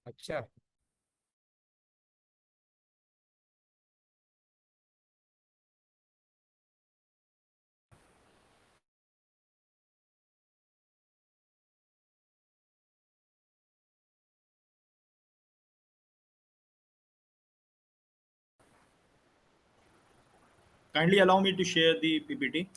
अच्छा। Kindly allow me to share the PPT.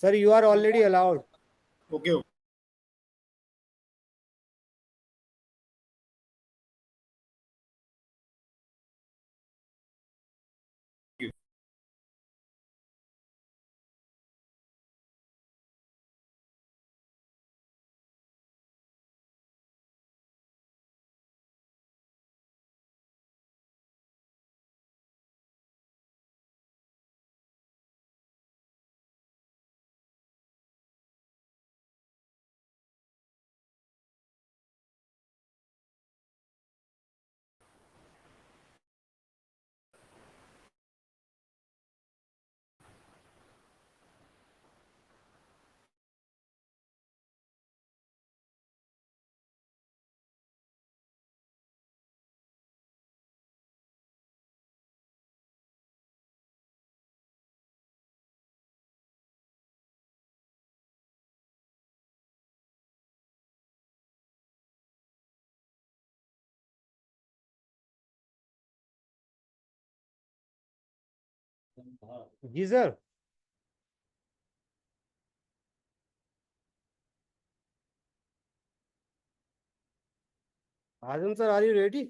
Sir, you are already allowed. Okay. Okay. जी sir. Azam sir, are you ready?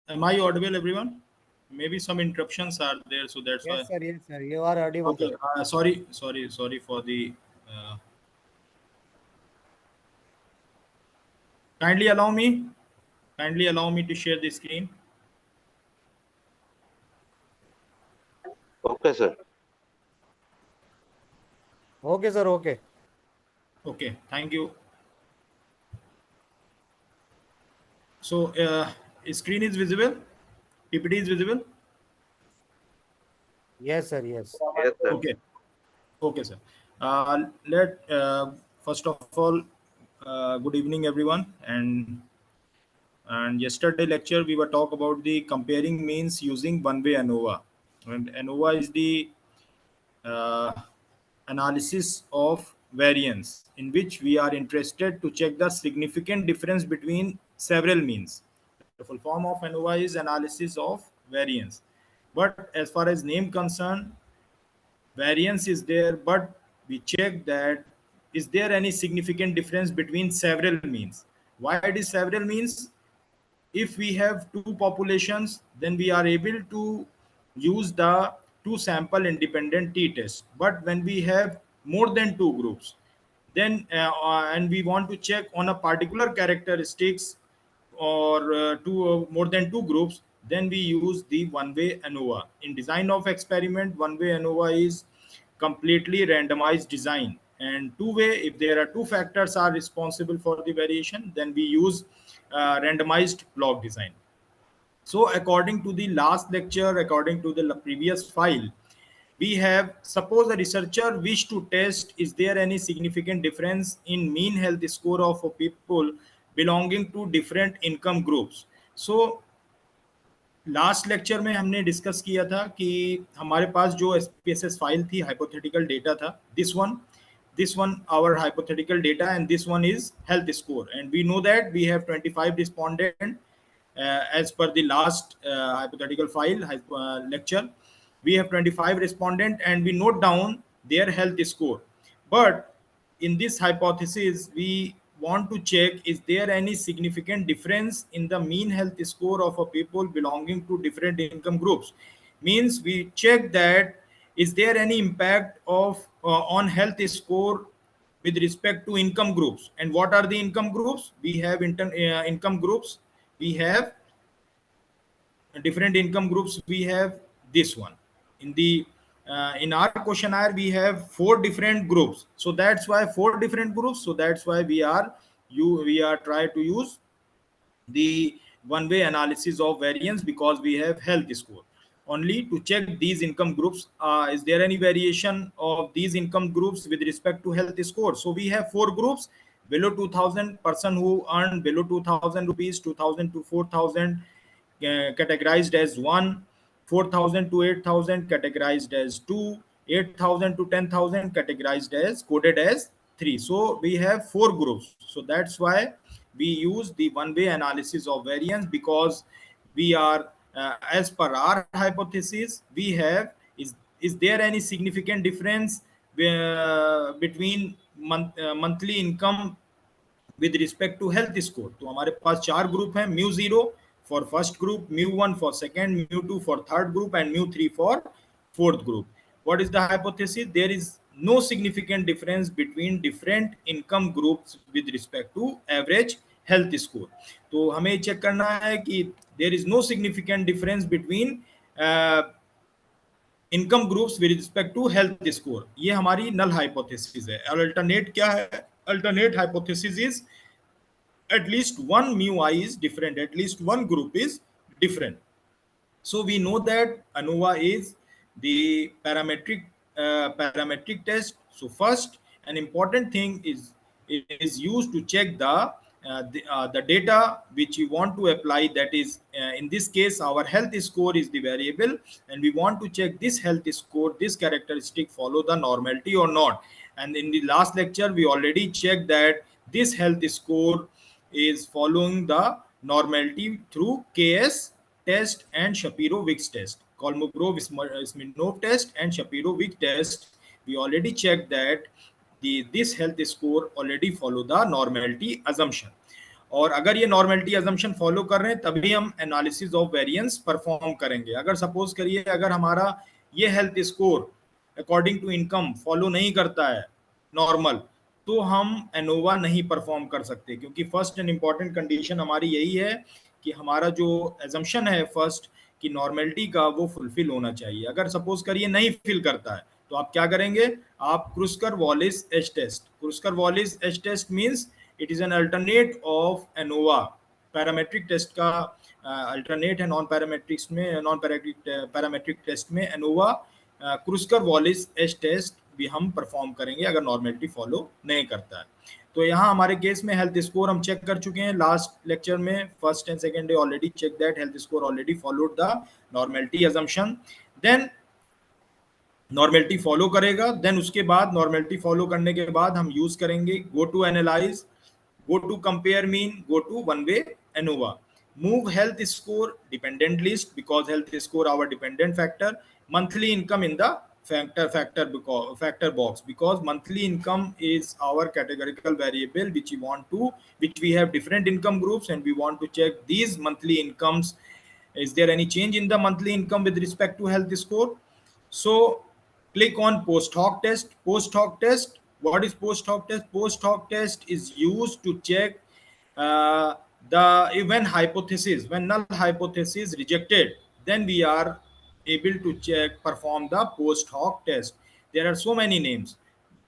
Am I audible, everyone? Maybe some interruptions are there, so that's Yes why. sir, yes sir, you are audible Okay. sir. Sorry for the. Uh, kindly allow me. Kindly allow me to share the screen. Okay, sir. Okay sir, okay. Okay. Thank you. So, screen is visible. PPT is visible. Yes sir, yes. Yes, sir. Okay. Okay, sir. Let first of all, good evening, everyone. And yesterday lecture we were talk about the comparing means using one-way ANOVA. And ANOVA is the uh, analysis of variance in which we are interested to check the significant difference between several means. The full form of ANOVA is analysis of variance. But as far as name concerned, variance is there, but we check that is there any significant difference between several means. Why it is several means? if we have two populations, then we are able to use the two sample independent t-test. But when we have more than two groups, then and we want to check on a particular characteristics or more than two groups, then we use the one-way ANOVA. In design of experiment, one-way ANOVA is completely randomized design, and two-way, if there are two factors are responsible for the variation, then we use randomized log design. So according to the last lecture, according to the previous file, we have, suppose a researcher wish to test is there any significant difference in mean health score of people belonging to different income groups. So last lecture में हमने discuss किया था कि हमारे पास जो SPSS file थी, hypothetical data था, this one our hypothetical data, and this one is health score, and we know that we have 25 respondent as per the last hypothetical file lecture. We have 25 respondent and we note down their health score. But in this hypothesis, we want to check is there any significant difference in the mean health score of a people belonging to different income groups. Means we check that is there any impact of on health score with respect to income groups. And what are the income groups? We have income groups, we have different income groups, we have this one in the in our questionnaire we have four different groups, so that's why four different groups, so that's why we are try to use the one way analysis of variance, because we have health score only to check these income groups. Is there any variation of these income groups with respect to health score? So we have four groups: below 2000, person who earn below 2000 rupees, 2000 to 4000 categorized as 1, 4000 to 8000 categorized as 2, 8000 to 10,000 categorized as coded as 3. So we have four groups, so that's why we use the one way analysis of variance, because we are as per our hypothesis, we have is there any significant difference between monthly income with respect to health score. तो हमारे पास चार group हैं: mu 0 for first group, mu 1 for second, mu 2 for third group, and mu 3 for fourth group. What is the hypothesis? There is no significant difference between different income groups with respect to average health score. तो हमें check करना है कि there is no significant difference between income groups with respect to health score. ये हमारी null hypothesis है. और alternate क्या है? Alternate hypothesis is at least one mu I is different, at least one group is different. So we know that ANOVA is the parametric test. So first, an important thing is used to check the data which you want to apply. That is, in this case, our health score is the variable, and we want to check this health score, this characteristic follow the normality or not. And in the last lecture, we already checked that this health score is following the normality through KS test and Shapiro-Wilks test. Kolmogorov-Smirnov test and Shapiro-Wilks test, we already checked that this health score already follow the normality assumption. और अगर ये normality assumption follow कर रहे हैं तभी हम analysis of variance perform करेंगे. अगर सपोज करिए अगर हमारा ये health score according to income follow नहीं करता है नॉर्मल, तो हम एनोवा नहीं परफॉर्म कर सकते, क्योंकि फर्स्ट एंड इंपॉर्टेंट कंडीशन हमारी यही है कि हमारा जो एजम्पशन है फर्स्ट कि नॉर्मेलिटी का वो फुलफिल होना चाहिए. अगर सपोज करिए नहीं फिल करता है तो आप क्या करेंगे? आप Kruskal Wallis H test. Kruskal Wallis H test means it is an alternate of ANOVA. Parametric test का अल्टरनेट है नॉन पैरामेट्रिक टेस्ट में एनोवा. क्रूस्कर-वॉलिस एच टेस्ट भी हम परफॉर्म करेंगे अगर नॉर्मेलिटी फॉलो नहीं करता है. तो यहाँ हमारे केस में हेल्थ स्कोर हम चेक कर चुके हैं लास्ट लेक्चर में. First and second day already check that health score already followed the normality assumption. Then normality follow करेगा, देन उसके बाद नॉर्मेलिटी फॉलो करने के बाद हम यूज करेंगे go to analyse, go to compare mean, go to one way ANOVA. Move health score dependent list because health score our dependent factor. Monthly income in the factor box, because monthly income is our categorical variable which we have different income groups, and we want to check these monthly incomes. Is there any change in the monthly income with respect to health score? So click on post hoc test. Post hoc test, what is post hoc test? Post hoc test is used to check uh, the when null hypothesis rejected, then we are able to check, perform the post hoc test. There are so many names,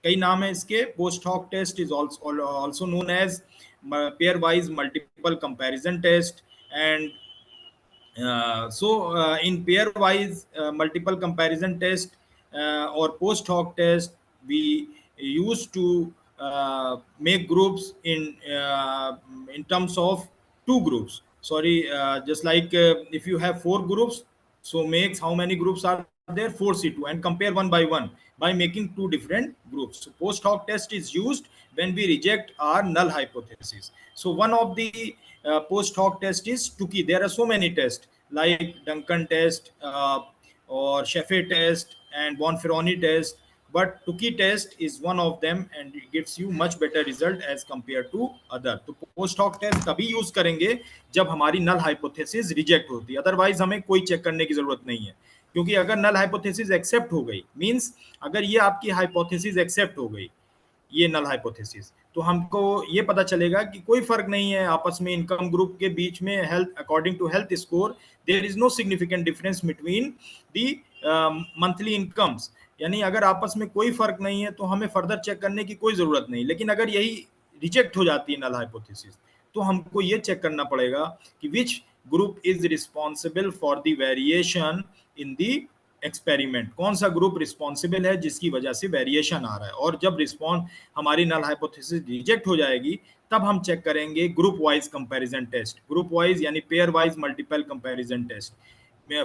कई नाम है इसके. Post hoc test is also known as pair wise multiple comparison test. And in pairwise multiple comparison test or post hoc test, we used to make groups in terms of two groups. Sorry, just like if you have four groups, so makes how many groups are there? 4C2, and compare one by making two different groups. So post hoc test is used when we reject our null hypothesis. So one of the post hoc test is Tukey. There are so many tests like Duncan test or Sheffey test and Bonferroni test, but Tukey test is one of them, and it gives you much better result as compared to other. तो post hoc test तभी use करेंगे जब हमारी null hypothesis reject होती है, otherwise हमें कोई check करने की जरूरत नहीं है. क्योंकि अगर null hypothesis एक्सेप्ट हो गई, मींस अगर ये आपकी हाइपोथेसिस एक्सेप्ट हो गई, ये नल हाइपोथेसिस, तो हमको ये पता चलेगा कि कोई फर्क नहीं है आपस में इनकम ग्रुप के बीच में. Health, according to health score, there is no significant difference between the monthly incomes. यानी अगर आपस में कोई फर्क नहीं है तो हमें फर्दर चेक करने की कोई जरूरत नहीं. लेकिन अगर यही रिजेक्ट हो जाती है नल हाइपोथेसिस, तो हमको ये चेक करना पड़ेगा कि विच group is responsible for the variation in the experiment. कौन सा ग्रुप रिस्पॉन्सिबल है जिसकी वजह से वेरिएशन आ रहा है. और जब रिस्पॉन्स हमारी नल हाइपोथेसिस रिजेक्ट हो जाएगी, तब हम चेक करेंगे group wise comparison test. Group wise यानी pair wise multiple comparison test.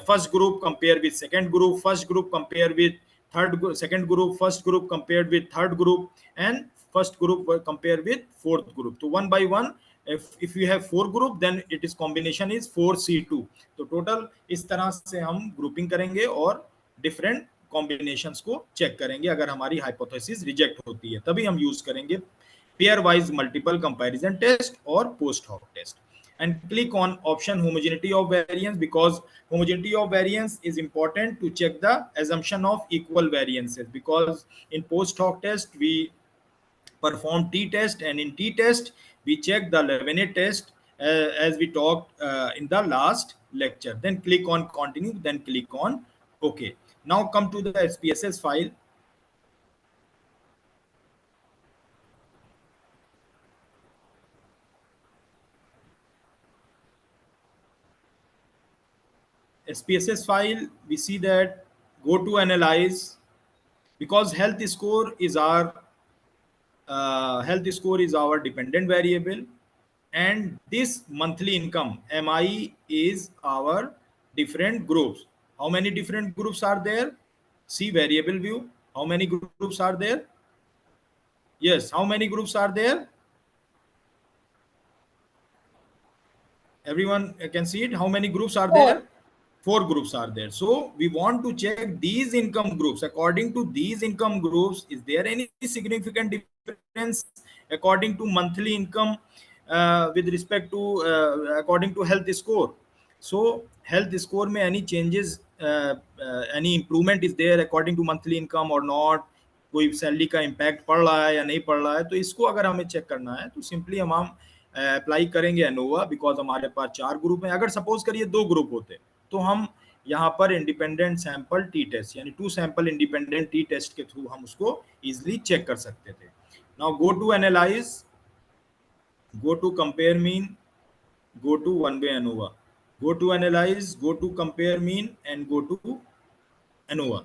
First group compare with second group, first group compare with third, second group, first group compare with third group, and first group compare with fourth group. तो one by one, if you have four group, then it is combination is 4C2. तो total इस तरह से हम grouping करेंगे और different combinations को check करेंगे. अगर हमारी हाइपोथेसिस रिजेक्ट होती है तभी हम यूज करेंगे pair wise multiple comparison test और post hoc test. And click on option homogeneity of variance, because homogeneity of variance is important to check the assumption of equal variances. Because in post hoc test we perform t-test, and in t-test we check the Levenet test as we talked in the last lecture. Then click on continue, then click on OK. Now come to the SPSS file. SPSS file, we see that go to analyze, because health score is our dependent variable, and this monthly income MI is our different groups. How many different groups are there? See variable view. How many groups are there? Yes, how many groups are there? Everyone can see it. How many groups are there? 4 groups are there. So we want to check these income groups. According to these income groups, is there any significant difference according to monthly income with respect to according to health score? So health score में any changes, any improvement is there according to monthly income or not? कोई salary का impact पड़ रहा है या नहीं पड़ रहा है? तो इसको अगर हमें चेक करना है तो सिंपली हम अप्लाई करेंगे एनोवा, बिकॉज हमारे पास 4 ग्रुप हैं. अगर सपोज करिए 2 ग्रुप होते तो हम यहाँ पर इंडिपेंडेंट सैंपल टी टेस्ट यानी 2 सैंपल इंडिपेंडेंट टी टेस्ट के थ्रू हम उसको इजिली चेक कर सकते थे. Now go to analyse, go to compare mean, go to one way ANOVA, go to analyze, go to compare mean, and go to ANOVA.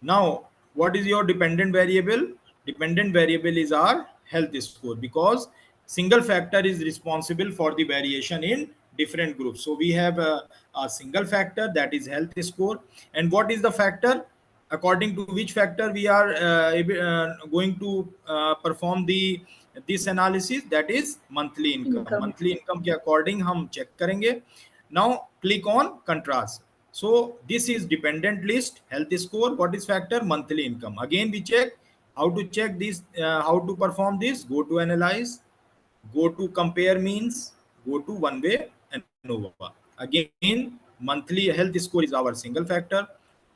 Now what is your dependent variable? Dependent variable is our health score, because single factor is responsible for the variation in different groups. So we have a single factor, that is health score. And what is the factor? According to which factor we are going to perform this analysis? That is monthly income. Monthly income के according हम check करेंगे. Now click on contrast. So this is dependent list, health score. What is factor? Monthly income. Again we check how to check this, how to perform this. Go to analyze, go to compare means, go to one way ANOVA. Again, monthly health score is our single factor.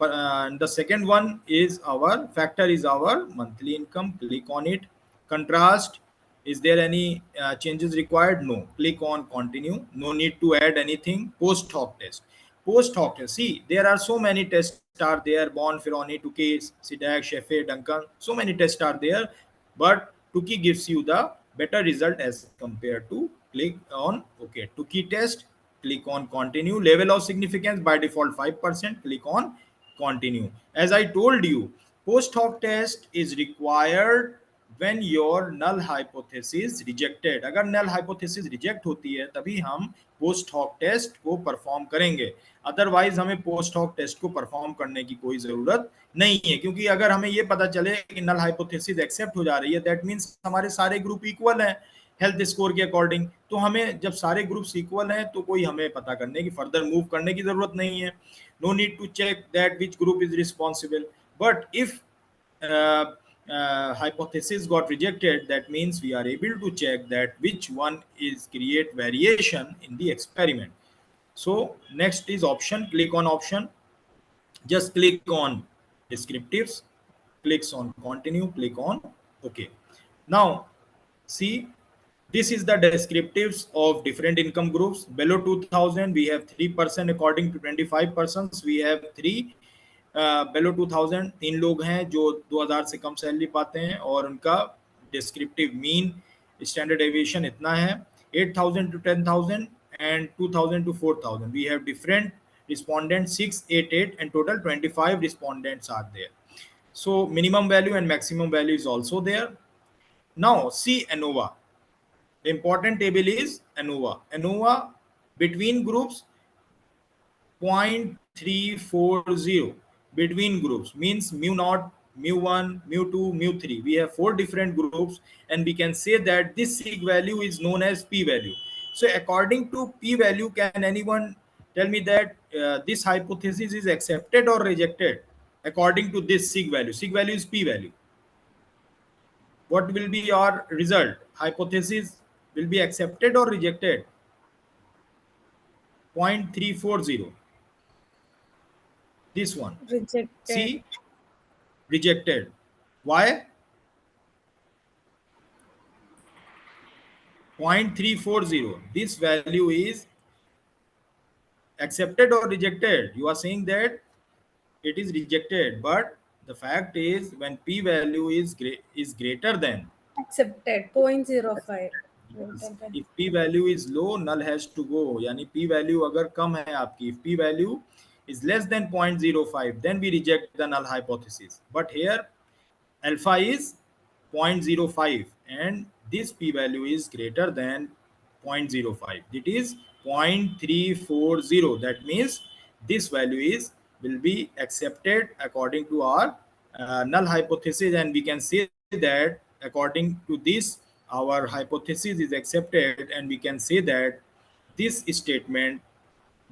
And the second one is our factor is our monthly income. Click on it. Contrast. Is there any changes required? No. Click on continue. No need to add anything. Post hoc test. Post hoc test. See, there are so many tests are there. Bond, Ferroni, Tukey, SIDAC, Sheffe, Duncan. So many tests are there. But Tukey gives you the better result as compared to. Click on OK. Tukey test. Click on continue. Level of significance by default 5%. Click on continue. As I told you, post hoc test is required when your null hypothesis rejected. अगर null hypothesis reject होती है तभी हम post hoc test को perform करेंगे. Otherwise हमें post hoc test को perform करने की कोई जरूरत नहीं है, क्योंकि अगर हमें ये पता चले कि नल हाइपोथेसिस एक्सेप्ट हो जा रही है, दैट मींस हमारे सारे ग्रुप इक्वल हैं हेल्थ स्कोर के अकॉर्डिंग. तो हमें जब सारे ग्रुप्स इक्वल हैं तो कोई हमें पता करने की फर्दर मूव करने की जरूरत नहीं है. No need to check that which group is responsible. But if hypothesis got rejected, that means we are able to check that which one is create variation in the experiment. So next is option. Click on option. Just click on descriptives. Clicks on continue. Click on OK. Now see, this is the descriptives of different income groups. Below 2000 we have 3%. According to 25 persons we have 3. बेलो 2000 तीन लोग हैं जो 2000 से कम salary पाते हैं और उनका descriptive mean standard aviation इतना है. 8000 to 10000 and 2000 to 4000 we have different respondents, 6, 8, 8 and total 25 respondents are there. So minimum value and maximum value is also there. Now see ANOVA. The important table is ANOVA. ANOVA between groups 0.340 between groups means mu naught, mu1, mu2, mu3. We have 4 different groups and we can say that this sig value is known as p value. So according to p value, can anyone tell me that this hypothesis is accepted or rejected according to this sig value? Sig value is p value. What will be your result? Hypothesis will be accepted or rejected? 0.340. This one. Rejected. See, rejected. Why? 0.340. This value is accepted or rejected? You are saying that it is rejected, but the fact is when p value is greater than Accepted. 0.05. if p value is low, null has to go. यानी p value अगर कम है आपकी, if p value is less than 0.05, then we reject the null hypothesis. But here alpha is 0.05 and this p value is greater than 0.05. It is 0.340. That means this value will be accepted according to our null hypothesis, and we can say that according to this our hypothesis is accepted, and we can say that this statement,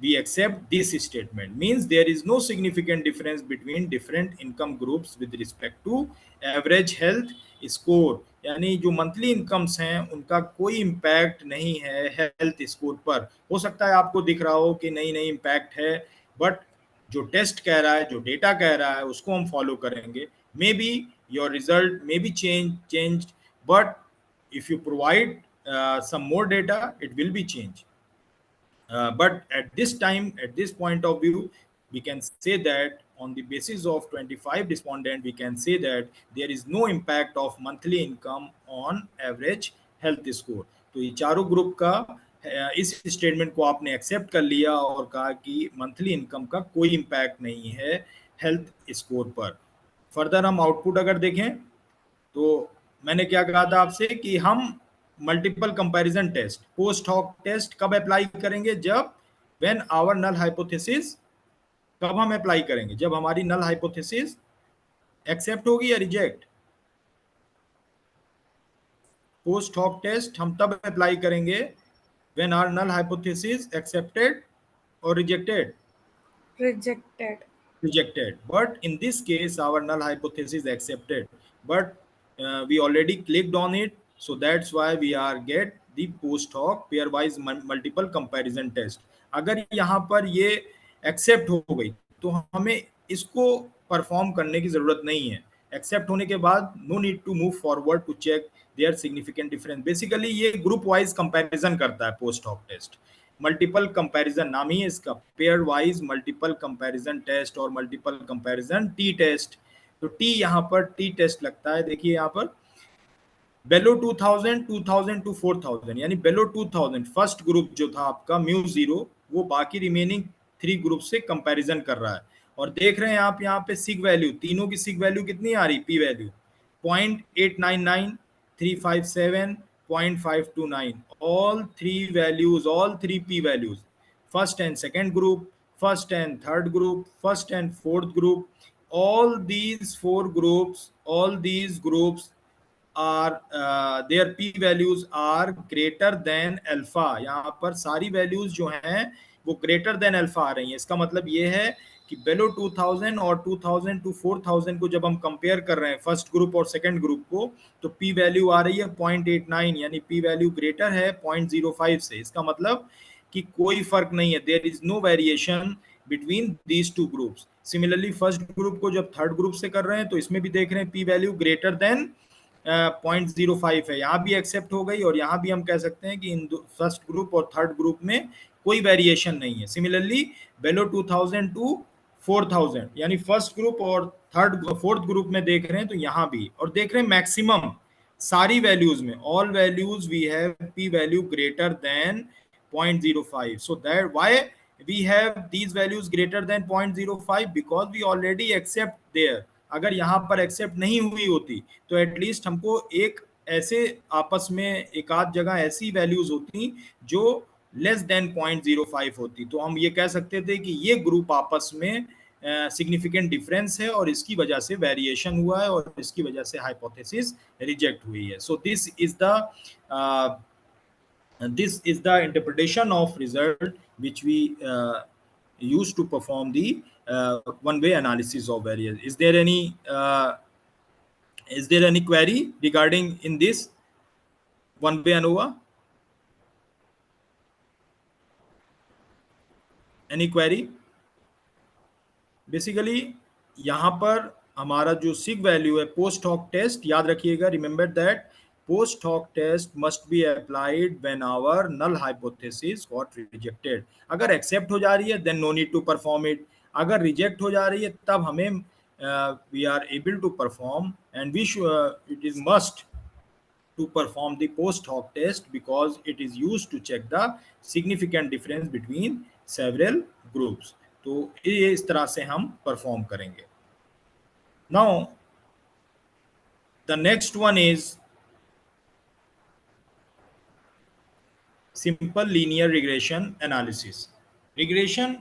we accept this statement, means there is no significant difference between different income groups with respect to average health score. यानी जो monthly incomes हैं उनका कोई impact नहीं है health score पर. हो सकता है आपको दिख रहा हो कि नहीं इम्पैक्ट है, बट जो टेस्ट कह रहा है, जो डेटा कह रहा है, उसको हम फॉलो करेंगे. May be your result may be changed, but if you provide some more data, it will be changed. But at this time, at this point of view, we can say that on the basis of 25 respondents, we can say that there is no impact of monthly income on average health score. तो ये चारों group का इस statement को आपने accept कर लिया और कहा कि मंथली इनकम का कोई इम्पैक्ट नहीं है हेल्थ स्कोर पर. फर्दर हम आउटपुट अगर देखें तो मैंने क्या कहा था आपसे कि हम multiple comparison test, post hoc test कब अप्लाई करेंगे? जब व्हेन आवर नल हाइपोथेसिस, कब हम अप्लाई करेंगे? जब हमारी नल हाइपोथेसिस एक्सेप्ट होगी या रिजेक्ट. पोस्ट हॉक टेस्ट हम तब अप्लाई करेंगे when our null hypothesis accepted और rejected. Rejected. rejected. But in this case, our null hypothesis accepted. But we already clicked on it, so that's why we are get the post hoc pairwise multiple comparison test. अगर यहाँ पर ये accept हो गई तो हमें इसको perform करने की जरूरत नहीं है. एक्सेप्ट होने के बाद no need to move forward to check their significant difference. Basically ये ग्रुप वाइज कंपैरिजन करता है post hoc test. Multiple comparison नाम ही है इसका, pair wise multiple comparison test और मल्टीपल कंपैरिजन टी टेस्ट. तो टी यहाँ पर टी टेस्ट लगता है. देखिए यहाँ पर बेलो 2000 2000 टू 4000, यानी बेलो 2000 फर्स्ट ग्रुप जो था आपका म्यू जीरो, वो बाकी रिमेनिंग 3 ग्रुप से कंपैरिजन कर रहा है. और देख रहे हैं आप यहाँ पे सिग वैल्यू, तीनों की सिग वैल्यू कितनी आ रही, P value 0.899, 357, 0.529, all 3 values, all 3 p values, first and second group, first and third group, first and fourth group, all these 4 groups, all these groups are their p values are greater than alpha. यहाँ पर सारी values जो हैं वो greater than alpha आ रही हैं. इसका मतलब ये है कि बेलो 2000 और 2000 टू 4000 को जब हम कंपेयर कर रहे हैं फर्स्ट ग्रुप और सेकंड ग्रुप को, तो पी वैल्यू आ रही है 0.89, यानी पी वैल्यू ग्रेटर है 0.05 से. इसका मतलब कि कोई फर्क नहीं है, there is no variation between these 2 groups. Similarly first group को जब थर्ड ग्रुप से कर रहे हैं तो इसमें भी देख रहे हैं पी वैल्यू ग्रेटर देन 0.05 है. यहाँ भी एक्सेप्ट हो गई और यहाँ भी हम कह सकते हैं कि इन फर्स्ट ग्रुप और थर्ड ग्रुप में कोई वेरिएशन नहीं है. सिमिलरली बेलो 2000 टू 4000, यानी फर्स्ट ग्रुप और फोर्थ ग्रुप में देख रहे हैं तो यहाँ भी, और देख रहे हैं मैक्सिमम सारी वैल्यूज में, all values we have P value greater than 0.05. So that why we have these values greater than 0.05, because we already accept there. अगर यहाँ पर एक्सेप्ट नहीं हुई होती तो एटलीस्ट हमको एक ऐसे आपस में एक आध जगह ऐसी वैल्यूज होती जो लेस देन 0.05 होती, तो हम ये कह सकते थे कि ये ग्रुप आपस में सिग्निफिकेंट डिफरेंस है और इसकी वजह से वेरिएशन हुआ है और इसकी वजह से हाइपोथेसिस रिजेक्ट हुई है. So this is the interpretation of result which we used to perform the one way analysis of variance. Is there any query regarding in this one way ANOVA? Any query? Basically यहाँ पर हमारा जो sig value है post hoc test, याद रखिएगा, remember that post hoc test must be applied when our null hypothesis got rejected. अगर accept हो जा रही है then no need to perform it. अगर रिजेक्ट हो जा रही है तब हमें we are able to perform and we it is must to perform the post hoc test because it is used to check the significant difference between several groups. तो ये इस तरह से हम परफॉर्म करेंगे. Now the next one is simple linear regression analysis. Regression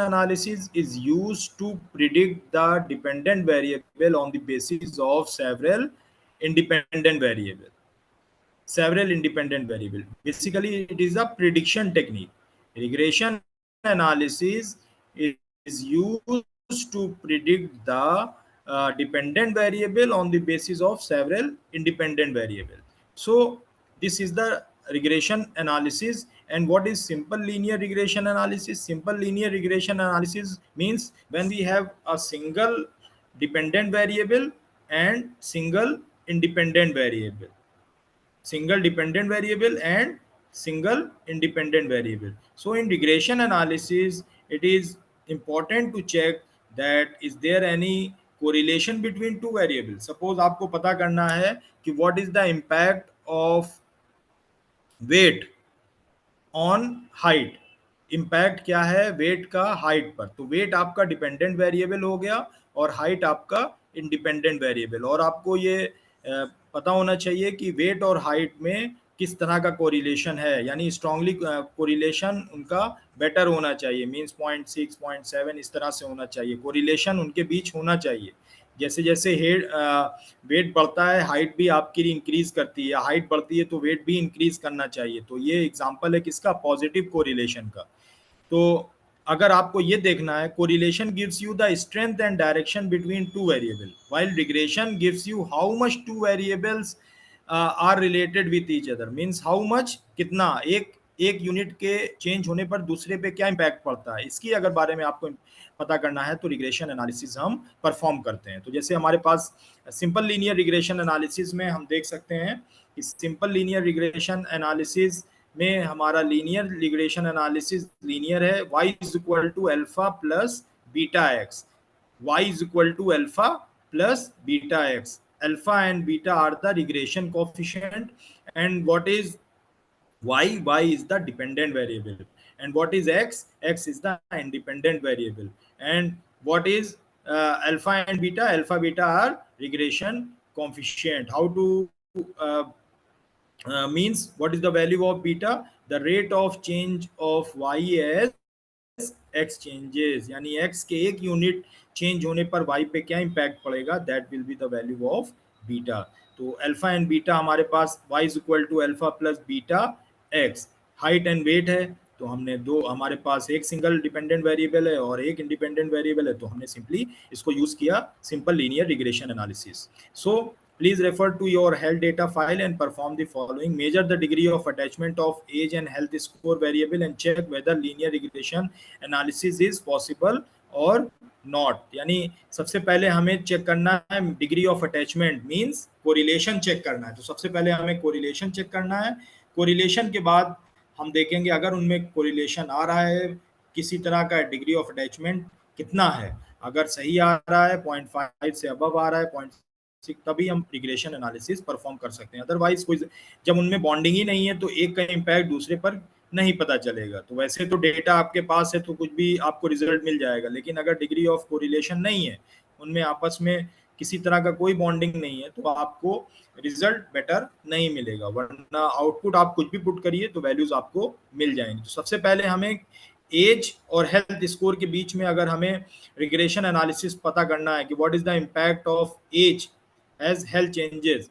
analysis is used to predict the dependent variable on the basis of several independent variable. Basically, it is a prediction technique. Regression analysis is used to predict the dependent variable on the basis of several independent variable. So this is the regression analysis. And what is simple linear regression analysis? Simple linear regression analysis means when we have a single dependent variable and single independent variable, single dependent variable and single independent variable. So in regression analysis, it is important to check that is there any correlation between two variables. Suppose आपको पता करना है कि what is the impact of weight on height. Impact क्या है wait का height पर? तो वेट आपका डिपेंडेंट वेरिएबल हो गया और हाइट आपका इंडिपेंडेंट वेरिएबल. और आपको ये पता होना चाहिए कि वेट और हाइट में किस तरह का कोरिलेशन है, यानी स्ट्रांगली कोरिलेशन उनका बेटर होना चाहिए, मींस 0.6 0.7 इस तरह से होना चाहिए. कोरिलेशन उनके बीच होना चाहिए. जैसे जैसे वेट बढ़ता है हाइट भी आपकी इंक्रीज करती है, हाइट बढ़ती है तो वेट भी इंक्रीज करना चाहिए. तो ये एग्जांपल है किसका? पॉजिटिव कोरिलेशन का. तो अगर आपको ये देखना है, correlation gives you the strength and direction between two variable, while regression gives you how much two variables are related with each other, means how much, कितना एक एक यूनिट के चेंज होने पर दूसरे पे क्या इंपैक्ट पड़ता है, इसकी अगर बारे में आपको पता करना है तो रिग्रेशन एनालिसिस हम परफॉर्म करते हैं। तो जैसे हमारे पास सिंपल लीनियर रिग्रेशन एनालिसिस में हम देख सकते हैं, इस सिंपल लीनियर रिग्रेशन एनालिसिस में हमारा लीनियर रिग्रेशन एनालिसिस लीनियर है, y is equal to alpha plus beta X, y is equal to alpha plus beta x. Alpha and beta are the regression coefficient, and what is y? Y is the dependent variable, and what is x? X is the independent variable, and what is alpha and beta? Alpha beta are regression coefficient. How to means what is the value of beta? The rate of change of y as x changes, यानी x के एक unit change होने पर y पे क्या impact पड़ेगा, that will be the value of beta. तो alpha and beta हमारे पास y is equal to alpha plus beta X, height and weight है, तो हमने दो, हमारे पास एक सिंगल डिपेंडेंट वेरिएबल है और एक इंडिपेंडेंट वेरिएबल है, तो हमने सिंपली इसको यूज किया simple linear regression analysis. So please refer to your health data file and perform the following: measure the degree of attachment of age and health score variable and check whether linear regression analysis is possible or not। यानी सबसे पहले हमें check करना है degree of attachment, means correlation check करना है। तो सबसे पहले हमें कोरिलेशन चेक करना है, कोरिलेशन के बाद हम देखेंगे अगर उनमें कोरिलेशन आ रहा है, किसी तरह का डिग्री ऑफ अटैचमेंट कितना है, अगर सही आ रहा है 0.5 से अबव आ रहा है 0.6, तभी हम रिग्रेशन एनालिसिस परफॉर्म कर सकते हैं। अदरवाइज कोई, जब उनमें बॉन्डिंग ही नहीं है तो एक का इंपैक्ट दूसरे पर नहीं पता चलेगा। तो वैसे तो डेटा आपके पास है तो कुछ भी आपको रिजल्ट मिल जाएगा, लेकिन अगर डिग्री ऑफ कोरिलेशन नहीं है, उनमें आपस में किसी तरह का कोई बॉन्डिंग नहीं है, तो आपको रिजल्ट बेटर नहीं मिलेगा, वरना आउटपुट आप कुछ भी पुट करिए तो वैल्यूज आपको मिल जाएंगी। तो सबसे पहले हमें एज और हेल्थ स्कोर के बीच में अगर हमें रिग्रेशन एनालिसिस पता करना है कि what is the impact of age age health changes,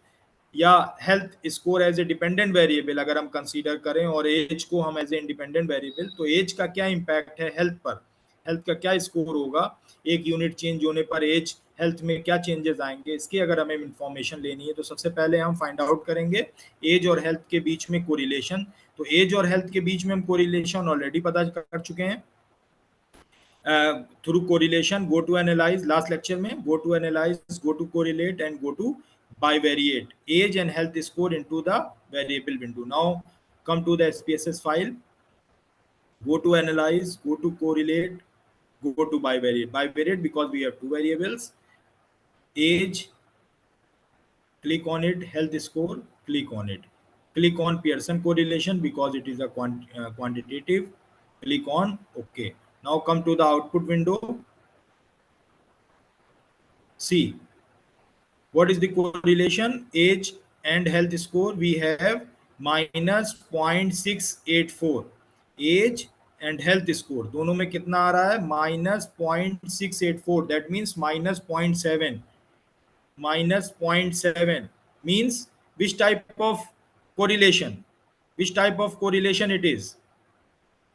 या health score as a dependent variable अगर हम कंसीडर करें और एज को हम एज ए इंडिपेंडेंट वेरिएबल, तो एज का क्या इम्पैक्ट है हेल्थ पर, हेल्थ का क्या स्कोर होगा, एक यूनिट चेंज होने पर एज हेल्थ में क्या चेंजेस आएंगे, इसकी अगर हमें इंफॉर्मेशन लेनी है तो सबसे पहले हम फाइंड आउट करेंगे एज और हेल्थ के बीच में कोरिलेशन। तो एज और हेल्थ के बीच में हम कोरिलेशन ऑलरेडी पता कर चुके हैं through correlation, go to analyse, last lecture में go to analyse, go to correlate and go to bivariate age and health score into the variable window. Now come to the SPSS file, go to analyze, go to correlate, go to bivariate. Bivariate because we have two variables, age, click on it, health score, click on it, click on Pearson correlation because it is a quantitative, click on OK. Now come to the output window, see what is the correlation, age and health score, we have minus 0.684, age and health score दोनों में कितना आ रहा है, minus 0.684, that means minus 0.7, minus 0.7 means which type of correlation, which type of correlation it is,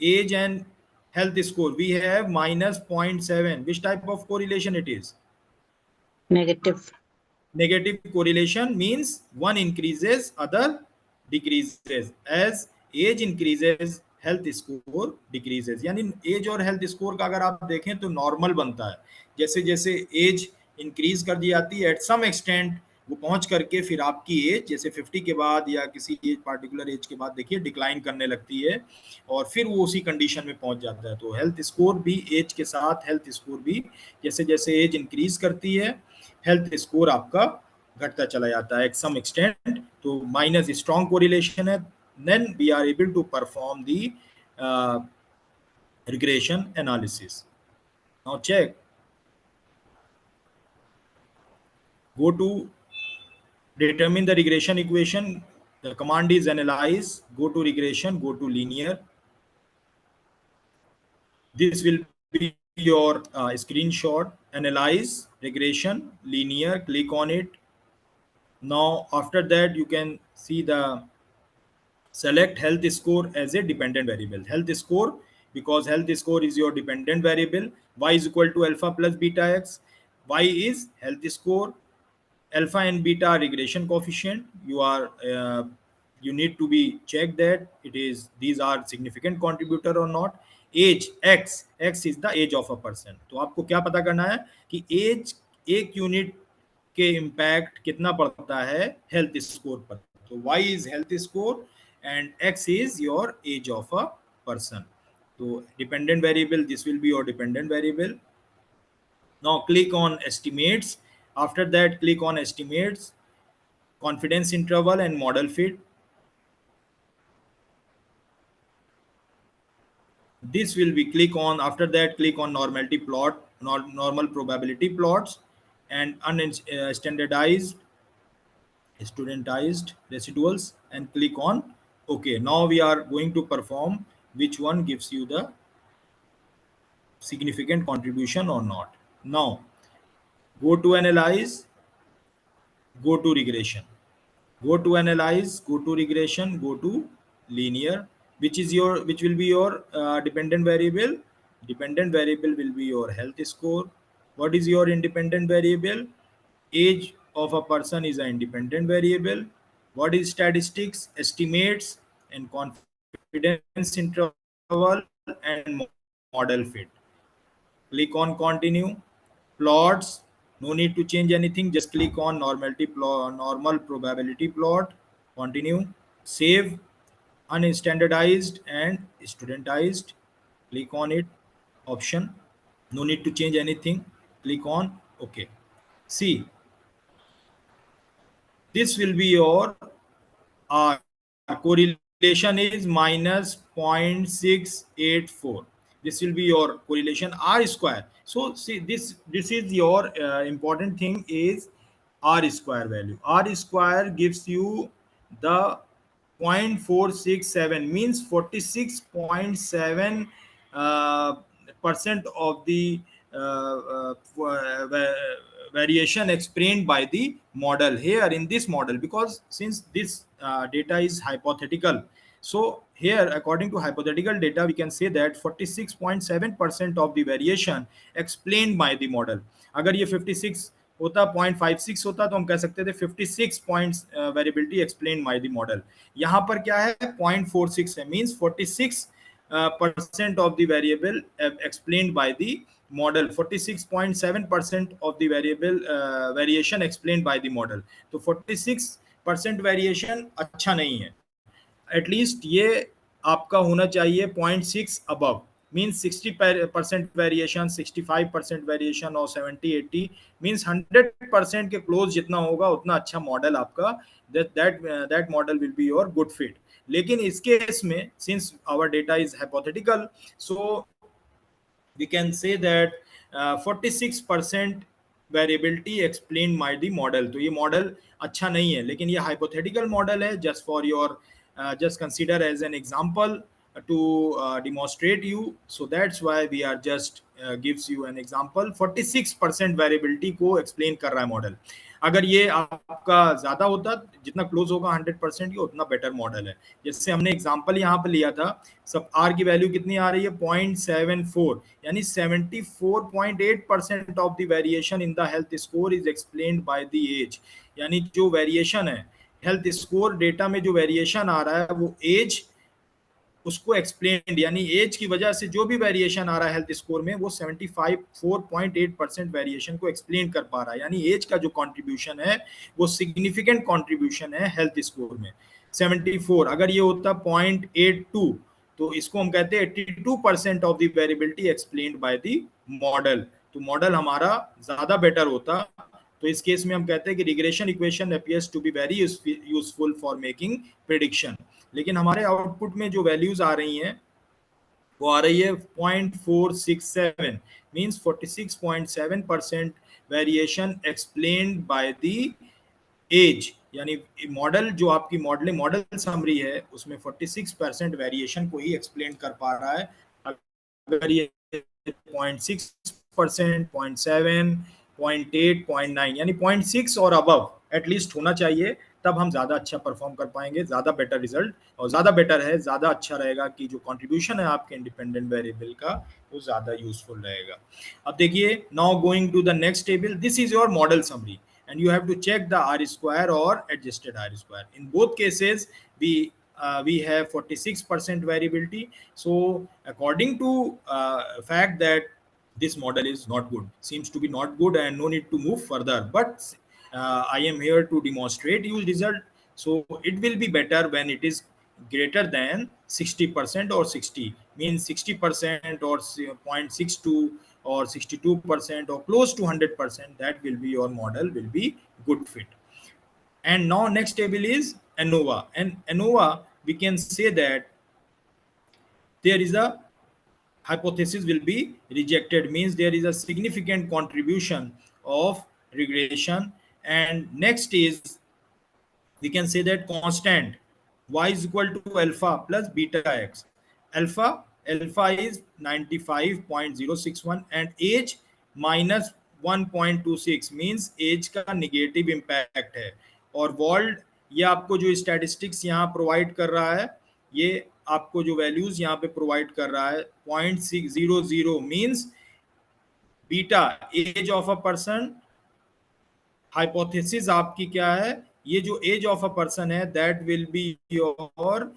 age and health score, we have minus 0.7, which type of correlation it is, Negative. negative correlation means one increases other decreases, as age increases health score decreases। यानी as और health score का अगर आप देखें तो normal बनता है, जैसे जैसे एज इंक्रीज कर दी जाती है एट सम एक्सटेंट, वो पहुंच करके फिर आपकी एज जैसे 50 के बाद या किसी एज पार्टिकुलर एज के बाद देखिए डिक्लाइन करने लगती है और फिर वो उसी कंडीशन में पहुंच जाता है। तो हेल्थ स्कोर भी एज के साथ, हेल्थ स्कोर भी जैसे जैसे एज इंक्रीज करती है हेल्थ स्कोर आपका घटता चला जाता है एट सम एक्सटेंट। तो माइनस स्ट्रॉन्ग कोरिलेशन है, then we are able to perform the regression analysis. Now check, go to determine the regression equation, the command is analyze, go to regression, go to linear, this will be your screenshot, analyze, regression, linear, click on it. Now after that you can see the select health score as a dependent variable, health score because health score is your dependent variable. Y is equal to alpha plus beta x. Y is health score. Alpha and beta are regression coefficient. You need to be checked that these are significant contributor or not. Age x is the age of a person. तो आपको क्या पता करना है कि as एक unit के impact कितना पड़ता है हेल्थ स्कोर पर. तो y is health score and x is your age of a person. So dependent variable, this will be your dependent variable. Now click on estimates. After that, click on estimates, confidence interval and model fit. This will be click on, after that click on normality plot, normal probability plots and unstandardized studentized residuals and click on OK. Now we are going to perform which one gives you the significant contribution or not. Now go to analyze, go to regression, go to analyze, go to regression, go to linear. Which will be your dependent variable? Dependent variable will be your health score. What is your independent variable? Age of a person is an independent variable. What is statistics? Estimates and confidence interval and model fit. Click on continue. Plots, no need to change anything, just click on normality plot, normal probability plot, continue, save, unstandardized and studentized, click on it, option, no need to change anything, click on OK. See, this will be your correlation is minus 0.684. This will be your correlation R square. So see, this is your important thing is R square value. R square gives you the 0.467, means 46.7 percent of the variation explained by the model here in this model, because since this data is hypothetical, so here according to hypothetical data we can say that 46.7% of the variation explained by the model. अगर ये 56 होता 0.56 होता तो हम कह सकते थे 56 points variability explain by the model. यहाँ पर क्या है 0.46 है, means 46% of the variable explained by the model, 46.7% of the variable variation explained by the model. तो 46% वेरिएशन अच्छा नहीं है, एटलीस्ट ये आपका होना चाहिए 0.6 अबव, मीन्स 60% वेरिएशन, 65% वेरिएशन और 70-80 मीन्स 100% के क्लोज जितना होगा उतना अच्छा मॉडल आपका, that model will be your good fit. लेकिन इस केस में since our data is hypothetical, so we can say that 46% variability explained by the model. तो ये मॉडल अच्छा नहीं है, लेकिन ये hypothetical मॉडल है, just for your just consider as an example to demonstrate you. So that's why we are just gives you an example. 46% variability को explain कर रहा है मॉडल. अगर ये आपका ज्यादा होता, जितना क्लोज होगा 100% का उतना बेटर मॉडल है. जैसे हमने एग्जांपल यहाँ पे लिया था, सब आर की वैल्यू कितनी आ रही है 0.74, यानी 74.8% of the variation in the health score is explained by the age. यानी जो वेरिएशन है हेल्थ स्कोर डेटा में, जो वेरिएशन आ रहा है वो एज उसको एक्सप्लेन, यानी एज की वजह से जो भी वेरिएशन आ रहा है हेल्थ स्कोर में वो 74.8% वेरिएशन को एक्सप्लेन कर पा रहा है. यानी एज का जो कंट्रीब्यूशन है वो सिग्निफिकेंट कंट्रीब्यूशन है हेल्थ स्कोर में. 74 अगर ये होता 0.82 तो इसको हम कहते हैं 82% of the variability explained by the model. तो मॉडल हमारा ज्यादा बेटर होता. तो इस केस में हम कहते हैं कि regression equation appears to be very useful for making prediction. लेकिन हमारे आउटपुट में जो वैल्यूज आ रही हैं वो आ रही है 0.467, means 46.7% variation explained by the age. यानी मॉडल जो आपकी मॉडल समरी है उसमें 46% वेरिएशन को ही एक्सप्लेन कर पा रहा है. अगर ये 0.6%, 0.7, 0.8, 0.9 यानी 0.6 और अबव एटलीस्ट होना चाहिए तब हम ज़्यादा अच्छा परफॉर्म कर पाएंगे, ज़्यादा बेटर रिजल्ट, और ज़्यादा बेटर है, ज़्यादा अच्छा रहेगा कि जो कंट्रीब्यूशन है आपके इंडिपेंडेंट वेरिएबल का वो ज़्यादा यूजफुल रहेगा। अब देखिए, now going to the next table, this is your model summary and you have to check the R square or adjusted R square. In both cases, we have 46% variability. So according to fact that this model is not good, seems to be not good, and no need to move further. But I am here to demonstrate you result. So it will be better when it is greater than 60% or 60, means 60% or 0.62 or 62% or close to 100%, that will be your model will be good fit. And now next table is ANOVA, and ANOVA we can say that there is a hypothesis will be rejected, means there is a significant contribution of regression. And next is, we can say that constant y is equal to alpha plus beta x. Alpha is 95.061 and age minus 1.26, means as का negative impact है। और walled, ये आपको जो statistics यहाँ provide कर रहा है, ये आपको जो वैल्यूज यहाँ पे प्रोवाइड कर रहा है 0.600, means beta age of a person, hypothesis आपकी क्या है, ये जो एज ऑफ अ पर्सन है that will be your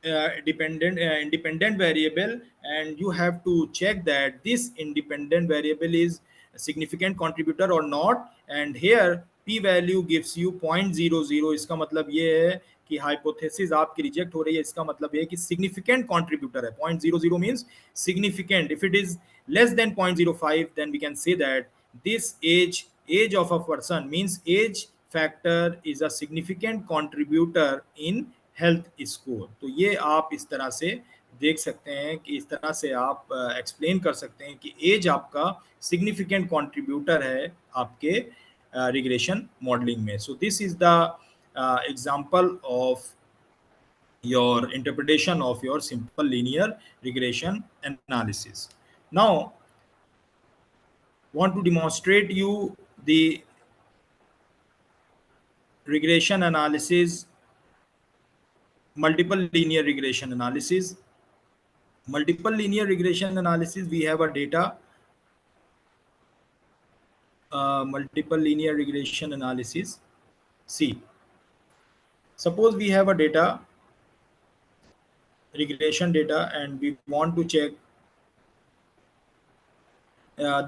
independent variable, and you have to check that this independent variable is a significant contributor or not. And here p value gives you 0.00, इसका मतलब ये है कि hypothesis आपकी reject हो रही है, इसका मतलब ये है कि सिग्निफिकेंट कंट्रीब्यूटर है। 0.00 means significant. If it is less than 0.05, then we can say that this age of a person, means age factor is a significant contributor in health score. तो ये आप इस तरह से देख सकते हैं कि इस तरह से आप एक्सप्लेन कर सकते हैं कि एज आपका सिग्निफिकेंट कंट्रीब्यूटर है आपके रिग्रेशन मॉडलिंग में। सो this is the example of your interpretation of your simple linear regression analysis. Now want to demonstrate you the regression analysis, multiple linear regression analysis. Multiple linear regression analysis, we have a data, multiple linear regression analysis. See, suppose we have a data, regression data, and we want to check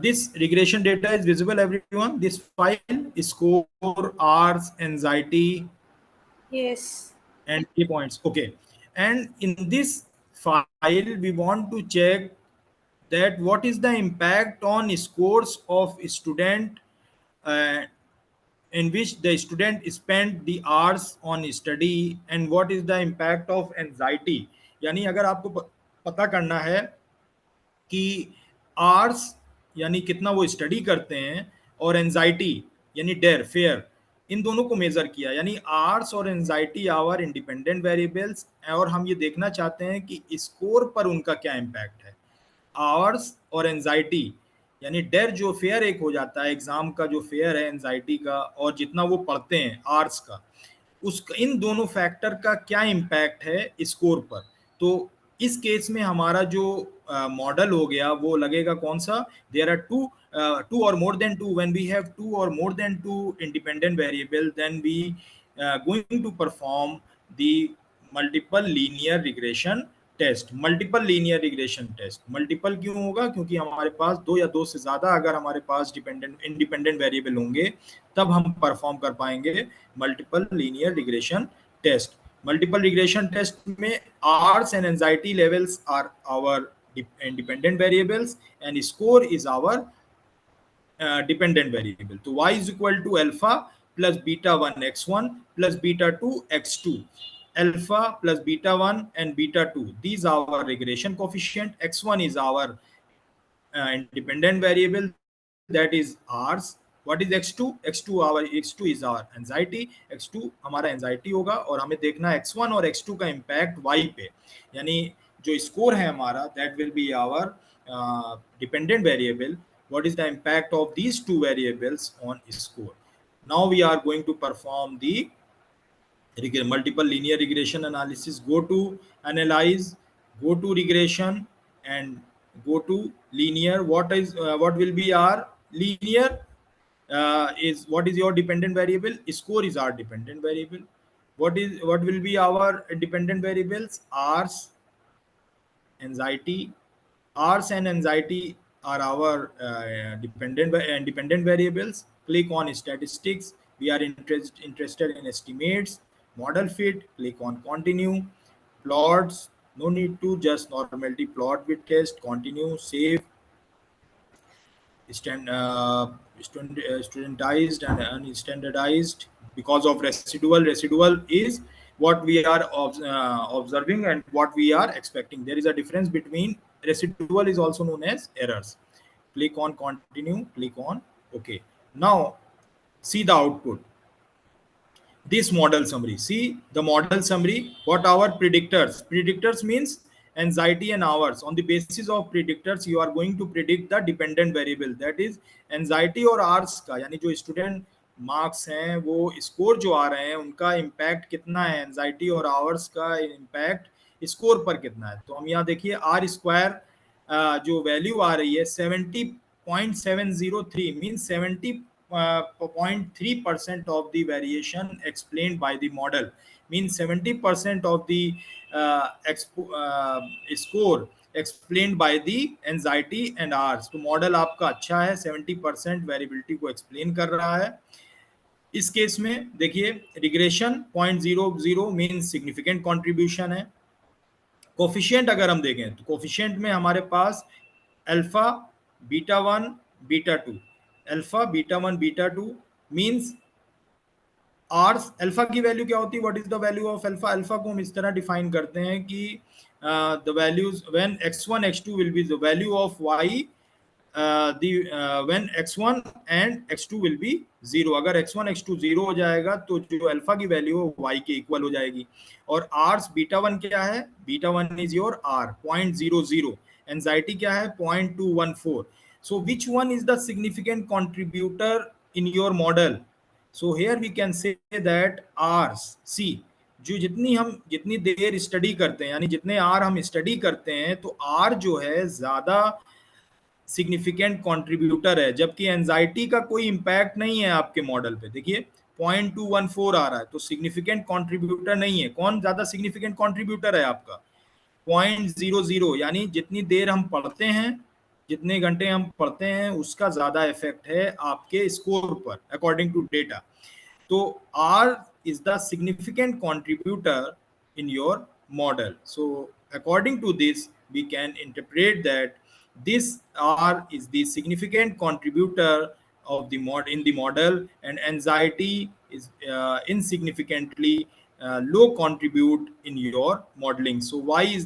this regression data is visible, everyone, this file, score, R's, anxiety, Yes. and key points. Okay, and in this file we want to check that what is the impact on scores of student in which the student spent the hours on study, and what is the impact of anxiety. यानी अगर आपको पता करना है कि hours यानी कितना वो स्टडी करते हैं, और एंजाइटी यानी डर, फेयर, इन दोनों को मेजर किया, यानी आर्स और एंजाइटी आवर इंडिपेंडेंट वेरिएबल्स, और हम ये देखना चाहते हैं कि स्कोर पर उनका क्या इम्पैक्ट है। आर्स और एंजाइटी यानी डर जो फेयर एक हो जाता है, एग्जाम का जो फेयर है एंजाइटी का, और जितना वो पढ़ते हैं आर्ट्स का, उसका, इन दोनों फैक्टर का क्या इम्पैक्ट है स्कोर पर। तो इस केस में हमारा जो मॉडल हो गया वो लगेगा कौन सा, देयर आर टू और more than two, when we have two और more than two independent variable, then we going to perform the multiple linear regression test. Multiple linear regression test multiple क्यों होगा, क्योंकि हमारे पास दो या दो से ज्यादा अगर हमारे पास इंडिपेंडेंट वेरिएबल होंगे तब हम परफॉर्म कर पाएंगे multiple linear regression test. Multiple regression test में hours and anxiety levels are our independent variables and score is our dependent variable. So y is equal to alpha plus beta 1 x1 plus beta 2 x2. Alpha plus beta 1 and beta 2, these are our regression coefficient. X1 is our independent variable, that is ours. What is x2? x2 is our anxiety. x2 हमारा anxiety होगा, और हमें देखना है x1 और x2 का impact y पे, यानी जो स्कोर है हमारा that will be our dependent variable. What is the impact of these two variables on score? Now we are going to perform the multiple linear regression analysis. Go to analyze, go to regression, and go to linear. What will be our linear? Is what is your dependent variable? Score is our dependent variable. What will be our dependent variables? R's, anxiety. R's and anxiety are our dependent variables. Click on statistics. We are interested in estimates. Model fit. Click on continue. Plots. No need to, just normality plot with test. Continue. Save. Studentized and unstandardized because of residual. Residual is what we are observing and what we are expecting. There is a difference between residual, is also known as errors. Click on continue, click on OK. Now see the output. This model summary. See the model summary. What our predictors? Predictors means anxiety and hours. On the basis of predictors, you are going to predict the dependent variable, that is anxiety और hours का, यानी जो student marks हैं वो score जो आ रहे हैं उनका इम्पैक्ट कितना है, एंजाइटी और आवर्स का इम्पैक्ट स्कोर पर कितना है. तो हम यहाँ देखिए आर स्क्वायर जो वैल्यू आ रही है 70.703 means 70.3% of the variation explained by the model, means 70% of the score explained by the anxiety and hours. तो मॉडल आपका अच्छा है, 70% वेरिएबिलिटी को एक्सप्लेन कर रहा है. इस केस में देखिए रिग्रेशन 0.00 मीन्स सिग्निफिकेंट कॉन्ट्रीब्यूशन है. कोफिशिएंट अगर हम देखें तो कोफिशिएंट में हमारे पास alpha, beta 1, beta 2. Alpha, beta 1, beta 2 means ours. Alpha की वैल्यू क्या होती है? What is the value of alpha? Alpha को हम इस तरह डिफाइन करते हैं कि the values when x1 x2 will be the value of y, when x1 and x2 will be 0. अगर x1 x2 0 हो जाएगा तो जो अल्फा की वैल्यू है y के इक्वल हो जाएगी. और आर्स बीटा 1 क्या है? Beta 1 is your r 0.00. Anxiety क्या है? 0.214. So which one is the significant contributor in your model? So here we can say that R's. See, जो जितनी देर स्टडी करते हैं, यानी जितने R हम स्टडी करते हैं, तो R जो है ज्यादा सिग्निफिकेंट कंट्रीब्यूटर है, जबकि एंजाइटी का कोई इंपैक्ट नहीं है आपके मॉडल पे. देखिए 0.214 आ रहा है, तो सिग्निफिकेंट कंट्रीब्यूटर नहीं है. कौन ज्यादा सिग्निफिकेंट कंट्रीब्यूटर है आपका? 0.00. यानी जितनी देर हम पढ़ते हैं, जितने घंटे हम पढ़ते हैं, उसका ज्यादा इफेक्ट है आपके स्कोर पर अकॉर्डिंग टू डेटा. तो R is the significant contributor in your model. So according to this, we can interpret that this R is the significant contributor of the in the model, and anxiety is insignificantly low contribute in your modeling. So Y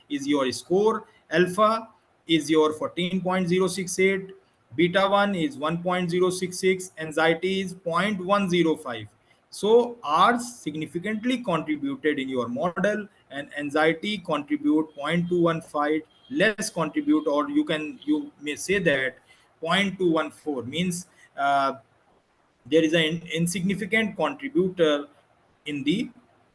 is your score. Alpha is your 14.068, beta 1 is 1.066, anxiety is 0.105. So R's significantly contributed in your model and anxiety contribute 0.215, less contribute, or you may say that 0.214 means there is an insignificant contributor in the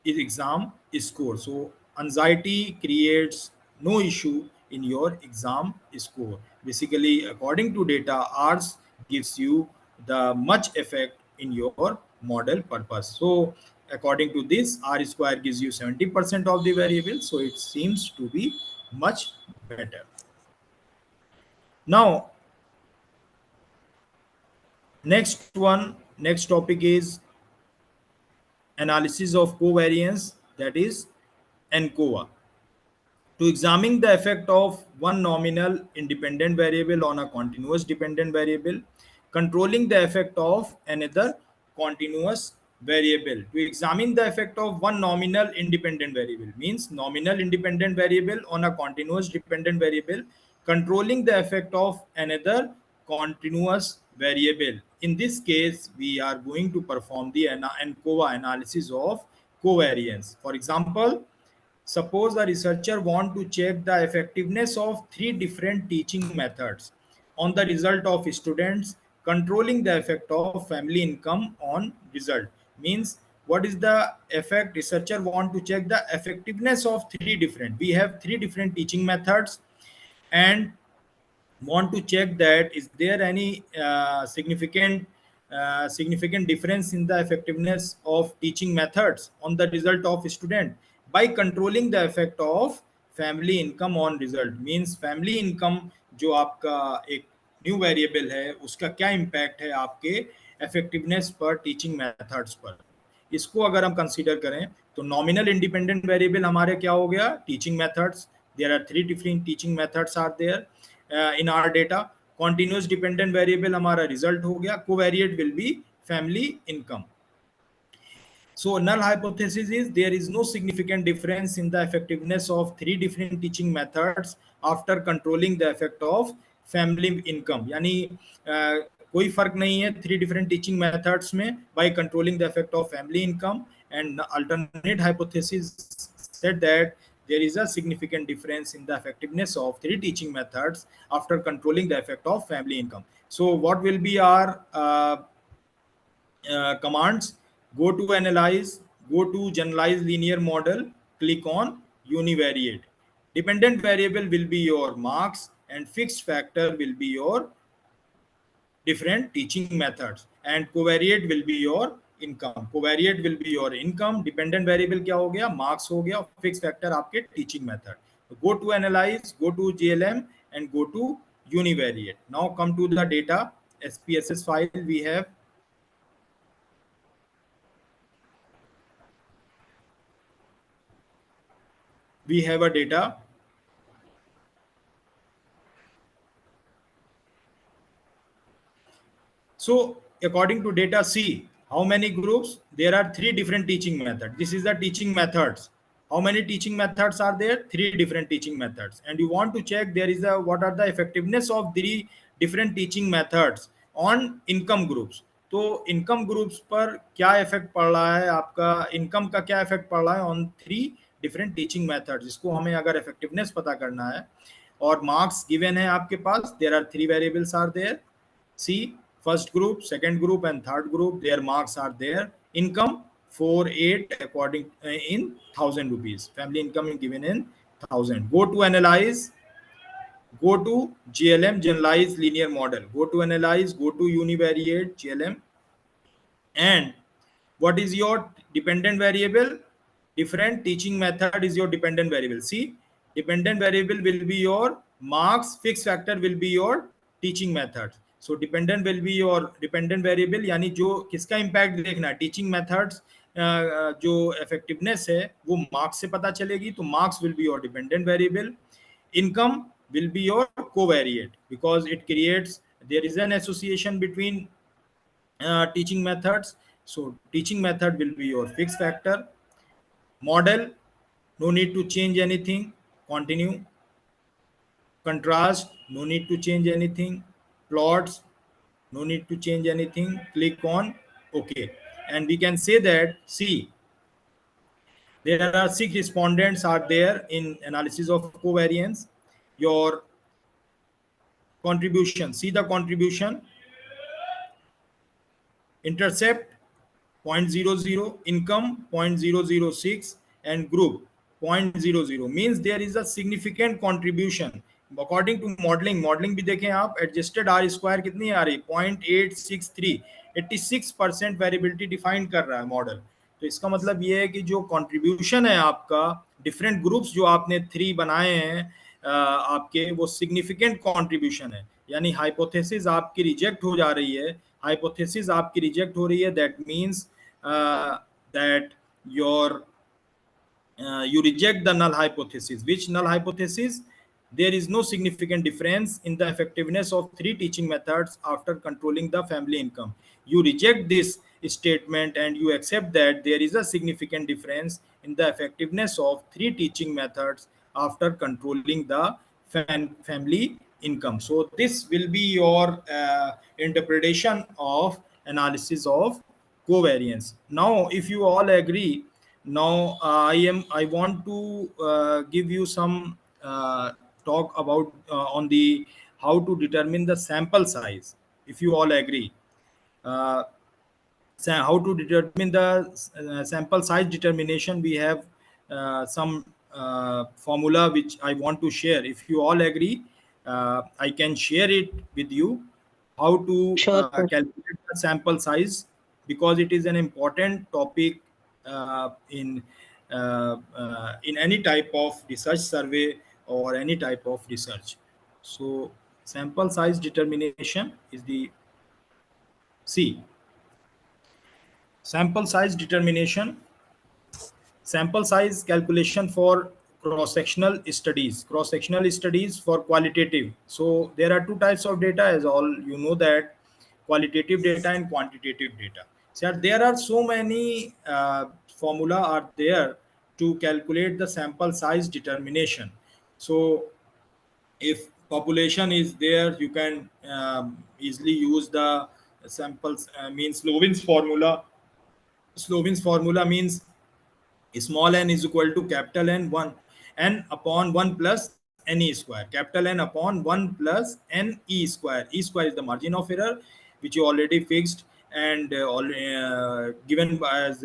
exam score. So anxiety creates no issue in your exam score. Basically, according to data, R's gives you the much effect in your model purpose. So according to this, R square gives you 70% of the variable, so it seems to be much better. Now next topic is analysis of covariance, that is ANCOVA. To examine the effect of one nominal independent variable on a continuous dependent variable, controlling the effect of another continuous variable. To examine the effect of one nominal independent variable means nominal independent variable on a continuous dependent variable, controlling the effect of another continuous variable. In this case, we are going to perform the ANCOVA analysis of covariance. For example, suppose a researcher want to check the effectiveness of 3 different teaching methods on the result of students controlling the effect of family income on result. Means what is the effect? Researcher want to check the effectiveness of we have three different teaching methods, and want to check that is there any significant difference in the effectiveness of teaching methods on the result of student by controlling the effect of family income on result. Means family income जो आपका एक new variable है उसका क्या impact है आपके effectiveness पर teaching methods पर। इसको अगर हम कंसीडर करें तो नॉमिनल इंडिपेंडेंट वेरिएबल हमारे क्या हो गया, teaching methods. There are three different teaching methods are there in our data. Continuous dependent variable हमारा रिजल्ट हो गया, covariate will be family income. So null hypothesis is there is no significant difference in the effectiveness of three different teaching methods after controlling the effect of family income। यानी कोई फर्क नहीं है three different teaching methods में by controlling the effect of family income। and alternate hypothesis said that there is a significant difference in the effectiveness of three teaching methods after controlling the effect of family income। So what will be our commands? Go to analyze, go to generalized linear model, click on univariate। Dependent variable will be your marks and fixed factor will be your different teaching methods, and covariate will be your income। covariate will be your income, dependent variable क्या हो गया, marks हो गया, fixed factor आपके teaching method। So go to analyze, go to GLM and go to univariate। Now come to the data SPSS file we have। We have a data so according to data C, how many groups? There are three different teaching methods। This is the teaching methods। How many teaching methods are there? Three different teaching methods। and you want to check there is a what are the effectiveness of three different teaching methods on income groups। तो income groups पर क्या effect पड़ रहा है, आपका income का क्या effect पड़ रहा है on three different teaching methods, जिसको हमें अगर इफेक्टिवनेस पता करना है। और मार्क्स गिवन है आपके पास, there are three variables are there. See first group, second group and third group, their marks are there. Income 4,8 according in 1,000 rupees। family income is given in 1,000। go to analyze, go to GLM generalized linear model, go to analyze, go to univariate GLM। and what is your dependent variable? Different teaching method is your dependent variable। see, dependent variable will be your marks, fixed factor will be your teaching method। so dependent will be your dependent variable, यानी जो किसका impact देखना है, teaching methods जो effectiveness है वो marks से पता चलेगी, तो marks will be your dependent variable। income will be your covariate because it creates, there is an association between teaching methods, so teaching method will be your fixed factor। model, no need to change anything, continue। contrast, no need to change anything। plots, no need to change anything, click on OK। and we can say that see, there are 6 respondents are there in analysis of covariance। your contribution, see the contribution, intercept 0.00, income 0.006 and group 0.00, means there is a significant contribution according to modeling। modeling भी देखें आप, adjusted R square कितनी आ रही, 0.863, 86% variability define कर रहा है model. तो इसका मतलब ये है कि जो कंट्रीब्यूशन है आपका डिफरेंट ग्रुप्स जो आपने थ्री बनाए हैं आपके, वो सिग्निफिकेंट कंट्रीब्यूशन है, यानी हाइपोथेसिस आपकी रिजेक्ट हो जा रही है, हाइपोथेसिस आपकी रिजेक्ट हो रही है। That means that you reject the null hypothesis। which null hypothesis? there is no significant difference in the effectiveness of three teaching methods after controlling the family income। you reject this statement and you accept that there is a significant difference in the effectiveness of three teaching methods after controlling the family income। so this will be your interpretation of analysis of covariance। now if you all agree, now I want to give you some talk about on the how to determine the sample size। if you all agree. uh, how to determine the sample size determination, we have some formula which I want to share. If you all agree, I can share it with you, how to Sure, sir. calculate the sample size, because it is an important topic in any type of research survey or any type of research. So sample size determination is the C. Sample size determination, sample size calculation for cross sectional studies for qualitative. So there are two types of data, as all you know, that qualitative data and quantitative data. So there are so many formula are there to calculate the sample size determination. So if population is there, you can easily use the samples, means Slovin's formula means small n is equal to capital N 1 n upon 1 plus ne square. Capital N upon 1 plus n e square. E square is the margin of error, which you already fixed and given as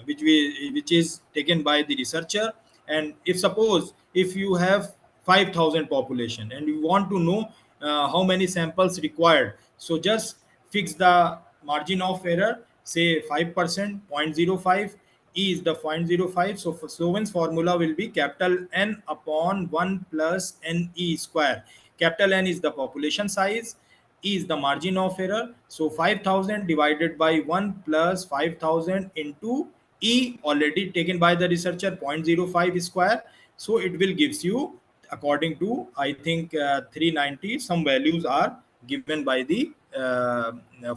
which is taken by the researcher. And if suppose if you have 5,000 population and you want to know how many samples required, so just fix the margin of error, say 5%, 0.05. E is the 0.05. So for Sloven's formula will be capital N upon 1 plus NE square. Capital N is the population size. E is the margin of error. So 5,000 divided by 1 plus 5,000 into E, already taken by the researcher, 0.05 square. So it will gives you, according to, I think 390, some values are given by the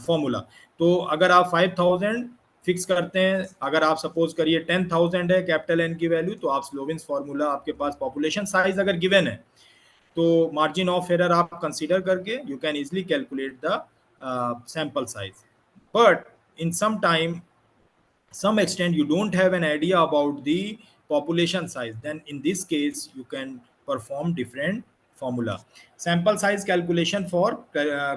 formula. तो अगर आप 5,000 fix करते हैं, अगर आप suppose करिए 10,000 है capital N की वैल्यू, तो आप स्लोविन्स फॉर्मूला, आपके पास पॉपुलेशन साइज अगर गिवन है तो मार्जिन ऑफ एरर आप कंसीडर करके you can easily calculate the sample size. But in some time, some extent you don't have an idea about the population size, then in this case you can perform different formula. Sample size calculation for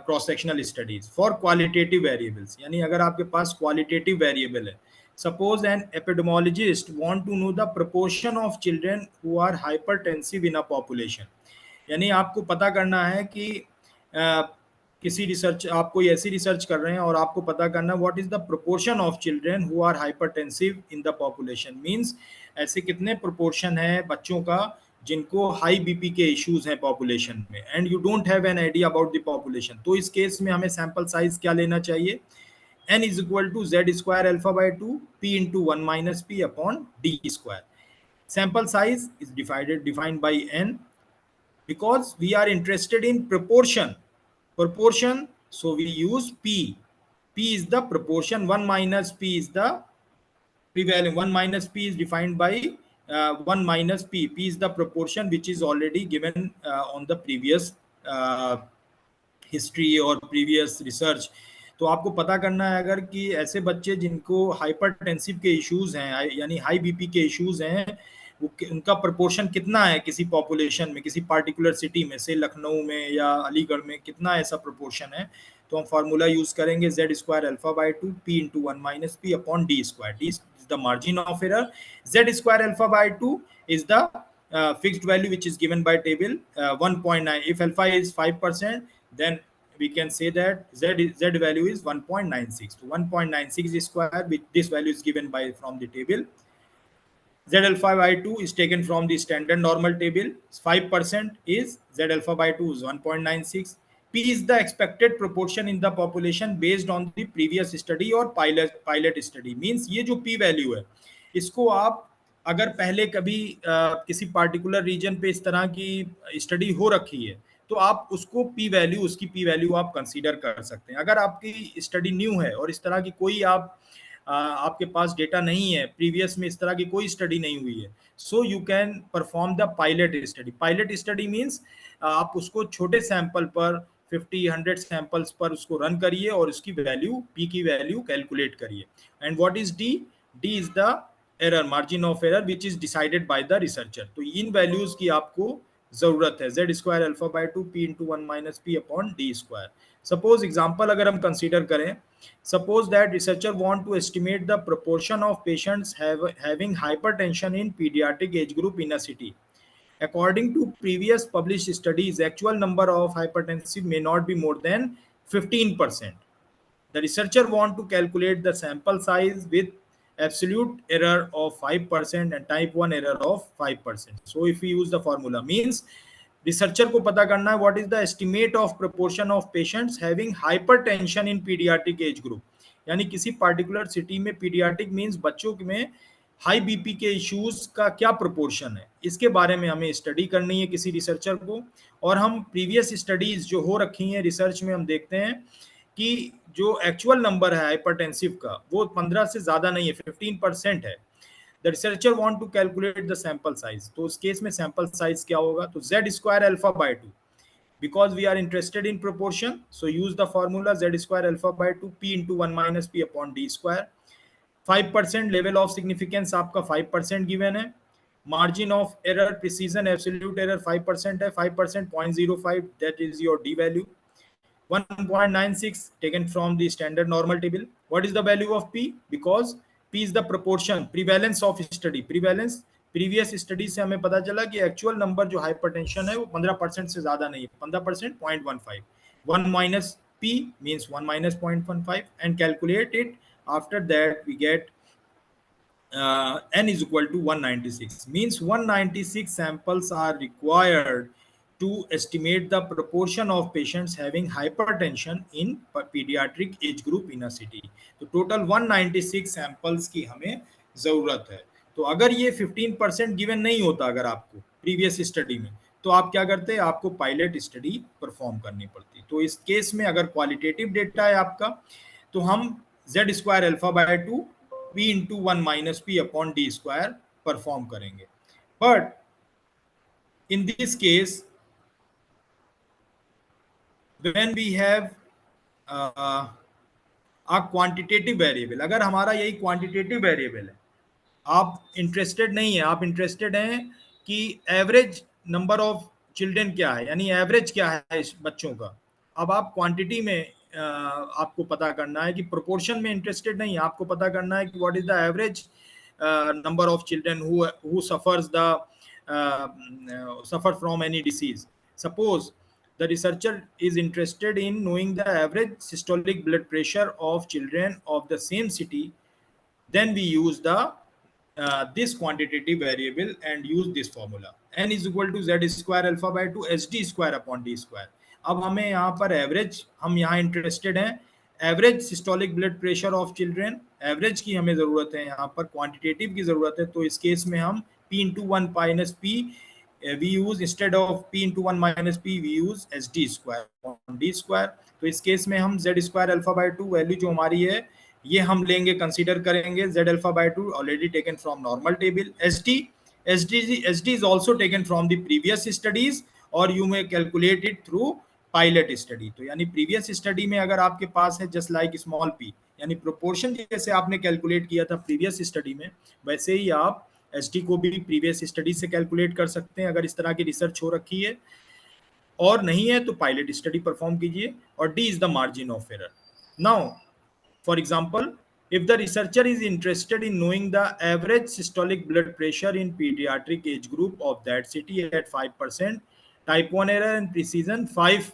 cross sectional studies for qualitative variables, यानी अगर आपके पास qualitative variable है, suppose an epidemiologist want to know the proportion of children who are hypertensive in a population. यानी आपको पता करना है कि किसी रिसर्च, आप कोई ऐसी रिसर्च कर रहे हैं और आपको पता करना what is the proportion of children who are hypertensive in the population. Means ऐसे कितने प्रोपोर्शन है बच्चों का जिनको हाई बीपी के इश्यूज हैं पॉपुलेशन में, and you don't have an idea about the population. तो इस केस में हमें सैंपल साइज क्या लेना चाहिए? n is equal to z square alpha by 2 p into 1 minus p upon d square. Sample size is defined by n because we are interested in proportion. So we use p. P is the proportion, 1 minus p is the prevalent. 1 minus p is defined by 1 minus p. P is the proportion which is already given on the previous history or previous research. तो आपको पता करना है अगर कि ऐसे बच्चे जिनको हाइपरटेंसिव के इश्यूज हैं, यानी हाई बीपी के इश्यूज हैं, उनका प्रोपोर्शन कितना है किसी पॉपुलेशन में, किसी पार्टिकुलर सिटी में, से लखनऊ में या अलीगढ़ में कितना ऐसा प्रोपोर्शन है, तो हम फार्मूला यूज करेंगे z square alpha by 2 p into 1 minus p upon d square. d is the margin of error. Z square alpha by 2 is the fixed value which is given by table 1.9. If alpha is 5%, then we can say that z value is 1.96. So 1.96 square, which this value is given by from the table. Z alpha by 2 is taken from the standard normal table. 5% is Z alpha by 2 is 1.96. P is the expected proportion in the population based on the previous study or pilot study. Means ये जो P value है, इसको आप अगर पहले कभी किसी particular reason पे इस तरह की स्टडी हो रखी है तो आप उसको P वैल्यू, उसकी P वैल्यू आप कंसीडर कर सकते हैं. अगर आपकी स्टडी न्यू है और इस तरह की कोई आपके पास डेटा नहीं है, प्रीवियस में इस तरह की कोई स्टडी नहीं हुई है, so you can perform the pilot study. Pilot study means आप उसको छोटे सैंपल पर 50-100 सैंपल्स पर उसको रन करिए और उसकी वैल्यू, P की वैल्यू कैलकुलेट करिए. And what is D? D is the error, margin of error, which is decided by the researcher. तो इन वैल्यूज की आपको जरूरत है, z square alpha by 2 p into 1 minus P upon D square. Suppose example अगर हम consider करें, suppose that researcher want to estimate the proportion of patients having hypertension in pediatric age group in a city. According to previous published studies, actual number of hypertensive may not be more than 15%. The researcher want to calculate the sample size with absolute error of 5% and type 1 error of 5%. So if we use the formula, means researcher को पता करना है what is the estimate of proportion of patients having hypertension in pediatric age group. यानी किसी particular city में pediatric means बच्चों में high BP के इश्यूज का क्या प्रोपोर्शन है, इसके बारे में हमें स्टडी करनी है किसी रिसर्चर को. और हम प्रीवियस स्टडीज जो हो रखी हैं रिसर्च में हम देखते हैं कि जो एक्चुअल नंबर है हाइपरटेंसिव का वो 15 से ज्यादा नहीं है, 15% है. The researcher want to calculate the sample size. तो उस केस में सैंपल साइज क्या होगा, तो z square alpha by 2, because we are interested in proportion, so use the formula z square alpha by 2 p into 1 minus p upon d square. 5% level of significance आपका 5% given है. Margin of error precision absolute error 5% है, 5% 0.05, that is your D value. 1.96 taken from the standard normal table. What is the value of p? Because p is the proportion, prevalence of study. Prevalence previous study से हमें पता चला कि actual number जो hypertension है वो 15% से ज्यादा नहीं है, 15% 0.15. 1 minus p means 1 minus 0.15 and calculate it. After that we get n is equal to 196, means 196 samples are required to estimate the proportion of patients having hypertension in pediatric age group in a city. तो total 196 samples की हमें जरूरत है. तो अगर ये 15% given नहीं होता अगर आपको प्रीवियस स्टडी में, तो आप क्या करते हैं, आपको पायलट स्टडी परफॉर्म करनी पड़ती. तो इस केस में अगर क्वालिटेटिव डेटा है आपका, तो हम z square alpha by 2 p into 1 minus P upon D square perform करेंगे. But in this case when we have a quantitative variable, अगर हमारा यही क्वांटिटेटिव वेरिएबल है, आप इंटरेस्टेड नहीं है, आप इंटरेस्टेड हैं कि एवरेज नंबर ऑफ चिल्ड्रन क्या है, यानी एवरेज क्या है इस बच्चों का. अब आप क्वांटिटी में आपको पता करना है कि प्रोपोर्शन में इंटरेस्टेड नहीं है, आपको पता करना है कि what is the average number of children who suffer from any disease. Suppose the researcher is interested in knowing the average systolic blood pressure of children of the same city, then we use the this quantitative variable and use this formula. n is equal to z square alpha by 2 hd square upon d square. अब हमें यहाँ पर average, हम यहाँ interested हैं average systolic blood pressure of children, average की हमें जरूरत है, यहाँ पर क्वांटिटेटिव की जरूरत है. तो इस केस में हम p into 1 minus p we use, instead of p into 1 minus p we use hd square on d square. तो इस केस में हम z square alpha by 2 value जो हमारी है ये हम लेंगे, कंसीडर करेंगे z alpha by 2 already taken from normal table. hd is also taken from the previous studies or you may calculate it through pilot study. तो यानी प्रीवियस स्टडी में अगर आपके पास है जस्ट लाइक स्मॉल p, यानी proportion जैसे आपने calculate किया था प्रीवियस स्टडी में, वैसे ही आप एसडी को भी प्रीवियस स्टडी से कैलकुलेट कर सकते हैं अगर इस तरह की रिसर्च हो रखी है, और नहीं है तो पायलट स्टडी परफॉर्म कीजिए. और D is the margin of error. Now for example, if the researcher is interested in knowing the average systolic blood pressure in pediatric age group of that city at 5%, type 1 error and precision 5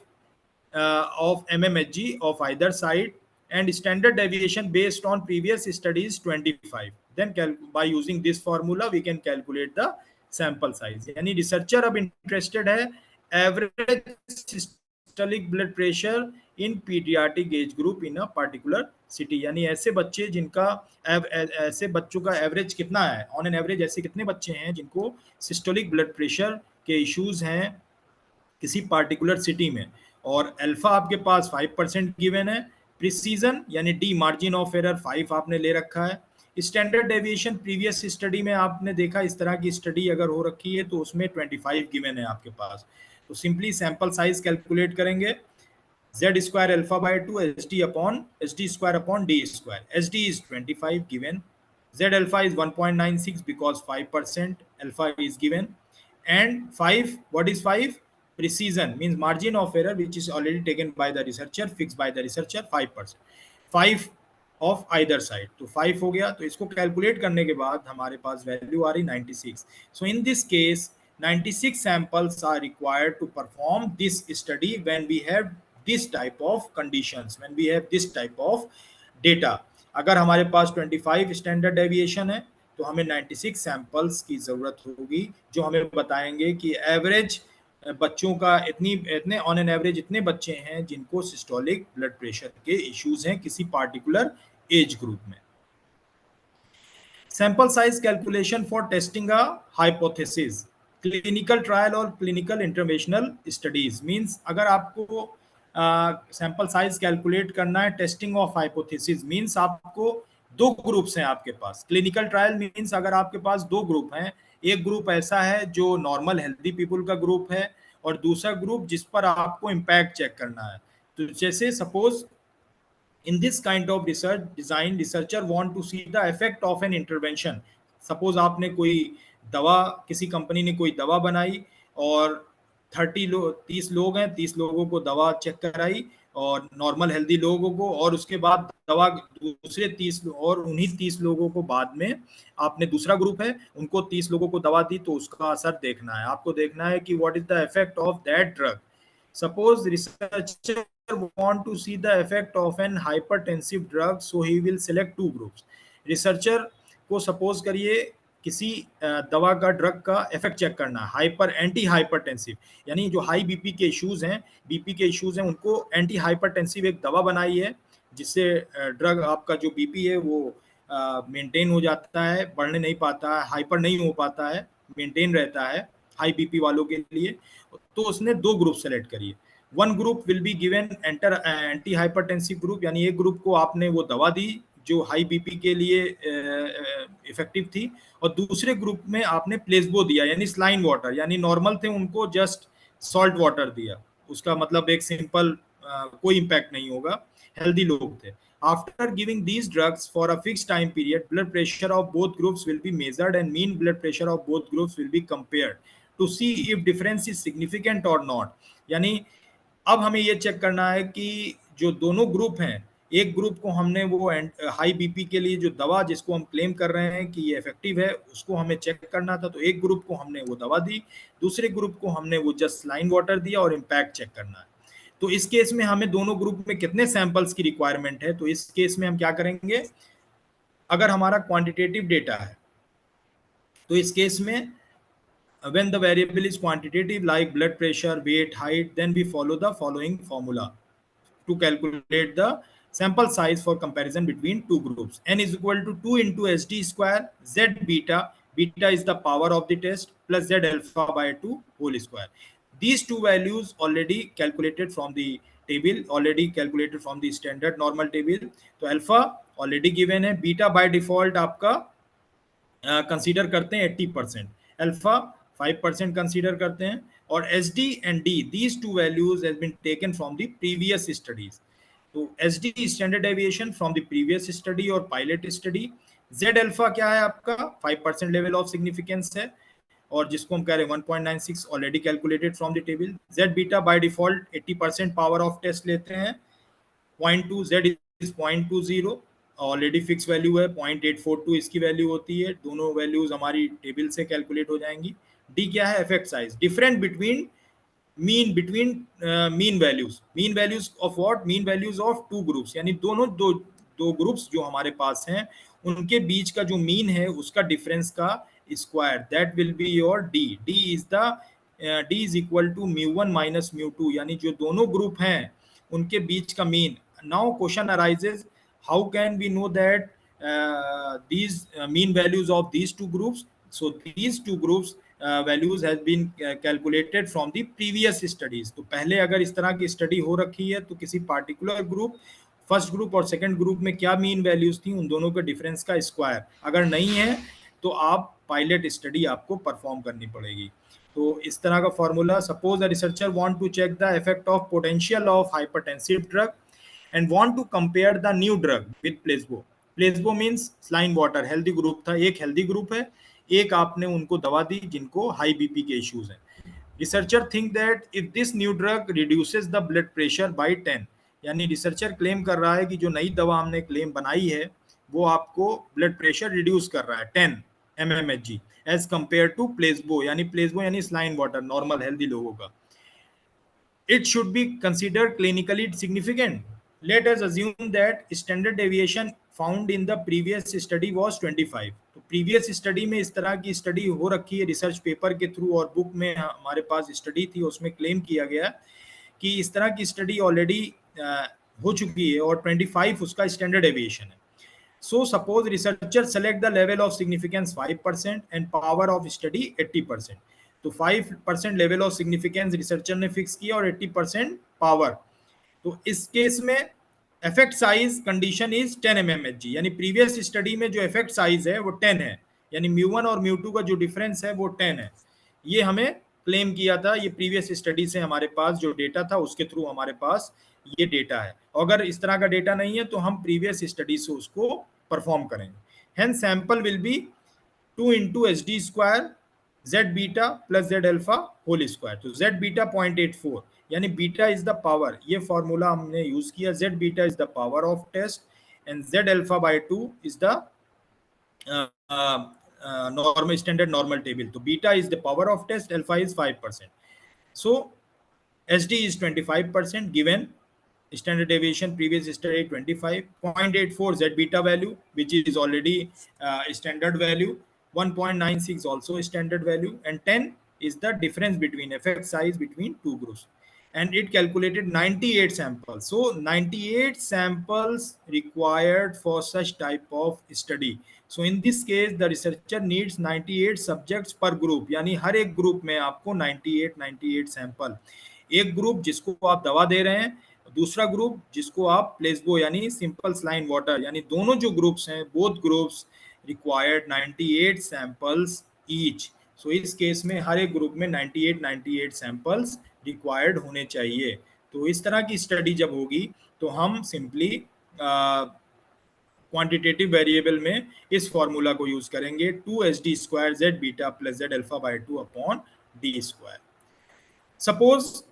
of mmHg of either side, and standard deviation based on previous studies 25, then by using this formula we can calculate the sample size. यानी researcher अब interested है average systolic blood pressure in paediatric age group in a particular city, यानी ऐसे बच्चे जिनका ऐसे बच्चों का एवरेज कितना है, ऑन एन एवरेज ऐसे कितने बच्चे हैं जिनको सिस्टोलिक ब्लड प्रेशर के इश्यूज हैं किसी पार्टिकुलर सिटी में, और अल्फा आपके पास 5% गिवन है, प्रिसीजन यानी डी मार्जिन ऑफ एरर 5 आपने ले रखा है, स्टैंडर्ड डेविएशन प्रीवियस स्टडी में आपने देखा इस तरह की स्टडी अगर हो रखी है तो उसमें 25 गिवन है आपके पास. तो सिंपली सैंपल साइज कैलकुलेट करेंगे, z square alpha by 2 hd square upon d square. hd is 25 given, z alpha is 1.96 because 5% alpha is given, And 5, what is 5? Precision means margin of error which is already taken by the researcher, fixed by the researcher 5%. 5 of either side, तो 5 हो गया। तो इसको calculate करने के बाद हमारे पास value आ रही 96। So in this case 96 samples are required to perform this study when we have this type of conditions, when we have this type of data. अगर हमारे पास 25 स्टैंडर्ड डेविएशन है तो हमें 96 सैंपल्स की जरूरत होगी जो हमें बताएंगे कि एवरेज बच्चों का इतने ऑन एन एवरेज इतने बच्चे हैं जिनको सिस्टोलिक ब्लड प्रेशर के इश्यूज हैं किसी पार्टिकुलर एज ग्रुप में। Sample size calculation for testing a hypothesis, clinical trial और क्लिनिकल इंटरवेंशनल स्टडीज मींस अगर आपको सैंपल साइज कैलकुलेट करना है टेस्टिंग ऑफ हाइपोथेसिस मींस आपको दो ग्रुप्स हैं आपके पास। क्लिनिकल ट्रायल मींस अगर आपके पास दो ग्रुप हैं, एक ग्रुप ऐसा है जो नॉर्मल हेल्दी पीपल का ग्रुप है और दूसरा ग्रुप जिस पर आपको इम्पैक्ट चेक करना है। तो जैसे suppose in this kind of research design researcher want to see the effect of an intervention। Suppose आपने कोई दवा, किसी कंपनी ने कोई दवा बनाई और 30 लोग हैं, 30 लोगों को दवा चेक कराई और नॉर्मल हेल्दी लोगों को, और उसके बाद दवा दूसरे 30 और उन्हीं 30 लोगों को बाद में आपने दूसरा ग्रुप है उनको 30 लोगों को दवा दी तो उसका असर देखना है। आपको देखना है कि what is the effect of that drug. Suppose researcher want to see the effect of an hypertensive drug, so he will select two groups। Researcher को suppose करिए किसी दवा का ड्रग का इफेक्ट चेक करना है, एंटी हाइपरटेंसिव यानी जो हाई बीपी के इश्यूज हैं उनको एंटी हाइपरटेंसिव एक दवा बनाई है जिससे ड्रग आपका जो बीपी है वो मेंटेन हो जाता है, बढ़ने नहीं पाता है, हाइपर नहीं हो पाता है, मेंटेन रहता है हाई बीपी वालों के लिए। तो उसने दो ग्रुप सेलेक्ट करिए। One group will be given anti hypertensive group, यानी एक ग्रुप को आपने वो दवा दी जो हाई बीपी के लिए इफेक्टिव थी, और दूसरे ग्रुप में आपने प्लेसबो दिया यानी स्लाइन वाटर, यानी नॉर्मल थे उनको जस्ट सॉल्ट वाटर दिया। उसका मतलब एक सिंपल कोई इम्पैक्ट नहीं होगा, हेल्दी लोग थे। After giving these drugs for a fixed time period, blood pressure of both groups will be measured and mean blood pressure of both groups will be compared to see if difference is significant or not। यानी अब हमें ये check करना है कि जो दोनों group हैं, एक ग्रुप को हमने वो हाई बीपी के लिए जो दवा जिसको हम क्लेम कर रहे हैं कि ये इफेक्टिव है उसको हमें चेक करना था, तो एक ग्रुप को हमने वो दवा दी, दूसरे ग्रुप को हमने वो जस्ट लाइन वाटर दिया और इम्पैक्ट चेक करना है। तो इस केस में हमें दोनों ग्रुप में कितने सैंपल्स की रिक्वायरमेंट है, तो इस केस में हम क्या करेंगे, अगर हमारा क्वांटिटेटिव डेटा है तो इस केस में when the variable is quantitative like blood pressure, weight, height, then we follow the following formula to calculate the sample size for comparison between two groups। n is equal to 2 into sd square, z beta, beta is the power of the test, plus z alpha by 2 whole square। These two values already calculated from the table, already calculated from the standard normal table। तो alpha already given है, beta by default आपका consider करते हैं 80%, alpha 5% consider करते हैं, और S D and D these two values has been taken from the previous studies. तो S D standard deviation from the previous study और pilot study. Z alpha क्या है आपका 5% लेवल ऑफ सिग्निफिकेंस है, और जिसको हम कह रहे हैं 1.96 already calculated from the table. Z beta by default 80% power of test लेते हैं, 0.2, Z is 0.20 already fix value है, 0.842 इसकी वैल्यू होती है, दोनों वैल्यूज हमारी टेबल से कैलकुलेट हो जाएंगी। डी क्या है, effect size, different between mean values of what, mean values of to groups, यानी दो ग्रुप्स जो हमारे पास हैं उनके बीच का जो मीन है उसका डिफरेंस का square, that will be your D. D is equal to μ1 minus μ2, यानी जो दोनों ग्रुप हैं उनके बीच का mean. Now question arises, how can we know that these mean values of these two groups? So these two groups values has been calculated from the previous studies। तो पहले अगर इस तरह की स्टडी हो रखी है तो किसी पार्टिकुलर ग्रुप, फर्स्ट ग्रुप और सेकंड ग्रुप में क्या मीन वैल्यूज थी उन दोनों के डिफरेंस का स्क्वायर, अगर नहीं है तो आप पायलट स्टडी आपको परफॉर्म करनी पड़ेगी। तो इस तरह का formula, suppose the researcher want to check the effect of potential of hypertensive drug and want to compare the new drug with placebo। placebo means saline water, healthy group था, एक healthy group है, एक आपने उनको दवा दी जिनको high BP के issues हैं। Researcher think that if this new drug reduces the blood pressure by 10, यानी रिसर्चर क्लेम कर रहा है कि जो नई दवा हमने क्लेम बनाई है वो आपको ब्लड प्रेशर रिड्यूस कर रहा है 10 mmHg as compare to placebo, यानी प्लेसबो यानी स्लाइन वाटर नॉर्मल हेल्दी लोगों का। It should be considered clinically significant. Let us assume that standard deviation found in the previous study was 25. तो previous study में इस तरह की स्टडी हो रखी है रिसर्च पेपर के थ्रू, और बुक में हमारे पास स्टडी थी, उसमें क्लेम किया गया कि इस तरह की स्टडी ऑलरेडी हो चुकी है और 25 उसका स्टैंडर्ड डेविएशन है। So suppose researcher select the level of significance 5% and power of study 80%. तो 5% लेवल ऑफ सिग्निफिकेंस रिसर्चर ने फिक्स किया और 80% पावर। तो इस केस में effect size condition is 10 mmHg, यानी प्रीवियस स्टडी में जो इफेक्ट साइज है वो 10 है, यानी म्यू1 और म्यू2 का जो डिफरेंस है वो 10 है। ये हमें क्लेम किया था, ये प्रीवियस स्टडी से हमारे पास जो डेटा था उसके थ्रू हमारे पास ये डेटा है। अगर इस तरह का डेटा नहीं है तो हम प्रीवियस स्टडी से उसको परफॉर्म करेंगे। Hence sample will be 2 into HD square Z beta plus Z alpha whole square. तो Z बीटा 0.84, यानी बीटा इज द पावर, ये फॉर्मूला हमने यूज किया। Z beta is the power of test and Z alpha by 2 is the normal standard normal table. तो beta is the power of test, alpha is 5%. So SD is 25% given standard deviation previous study 25, 0.84 Z beta value which is already standard value, 1.96 also standard value, and 10 is the difference between effect size between two groups, and it calculated 98 samples. So 98 samples required for such type of study. So in this case the researcher needs 98 subjects per group, यानी हर एक group में आपको 98 sample, एक group जिसको आप दवा दे रहे हैं, दूसरा ग्रुप जिसको आप प्लेसबो यानी सिंपल स्लाइन वाटर, यानी दोनों जो ग्रुप्स हैं both groups required 98 samples each. So इस केस में हर एक ग्रुप में 98 सैंपल्स रिक्वायर्ड होने चाहिए। तो इस तरह की स्टडी जब होगी तो हम सिंपली क्वांटिटेटिव वेरिएबल में इस फॉर्मूला को यूज करेंगे 2SD square Z beta plus Z alpha by 2 upon D square. Suppose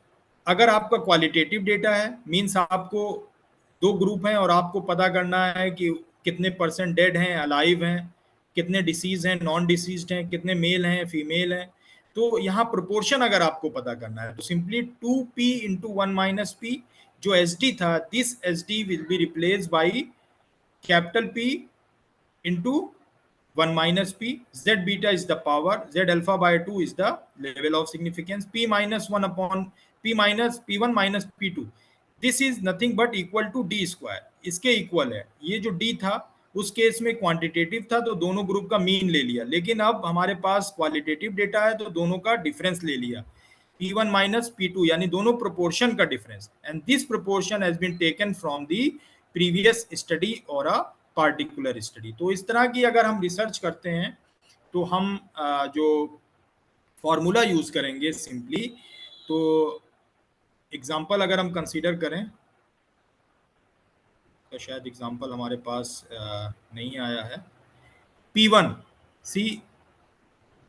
अगर आपका क्वालिटेटिव डेटा है, मींस आपको दो ग्रुप हैं और आपको पता करना है कि कितने परसेंट डेड हैं, अलाइव हैं, कितने डिसीज हैं, नॉन डिसीज्ड हैं, कितने मेल हैं, फीमेल हैं, तो यहाँ प्रोपोर्शन अगर आपको पता करना है तो simply 2p into 1 minus p, जो SD था, this SD will be replace by capital P into 1 minus p. Z beta is the power, Z alpha by 2 is the level of significance, p minus 1 upon p minus p1 minus p2. This is nothing but equal to D square, इसके equal है। ये जो D था उस case में quantitative था तो दोनों ग्रुप का मीन ले लिया, लेकिन अब हमारे पास क्वालिटेटिव डेटा है तो दोनों का डिफरेंस ले लिया, p1 minus p2, यानी दोनों प्रोपोर्शन का difference, and this proportion has been taken from the previous study और अ पार्टिकुलर स्टडी। तो इस तरह की अगर हम रिसर्च करते हैं तो हम जो फॉर्मूला यूज करेंगे सिंपली, तो एग्जांपल अगर हम कंसीडर करें तो शायद एग्जांपल हमारे पास नहीं आया है। P1 see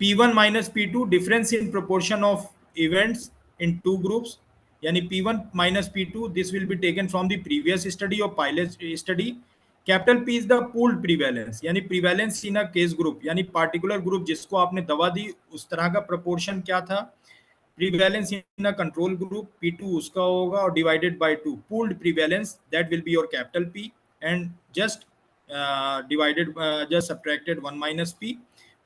P1 minus P2 difference in proportion of events in two groups, यानी P1 minus P2 this will be taken from the previous study और pilot study. Capital P is the pooled prevalence, यानी prevalence in a case group, यानी particular group जिसको आपने दवा दी उस तरह का प्रोपोर्शन क्या था। प्रीवैलेंस in a control group P2 उसका होगा और divided by 2, pooled prevalence that will be your capital P, and just divided just subtracted 1 minus p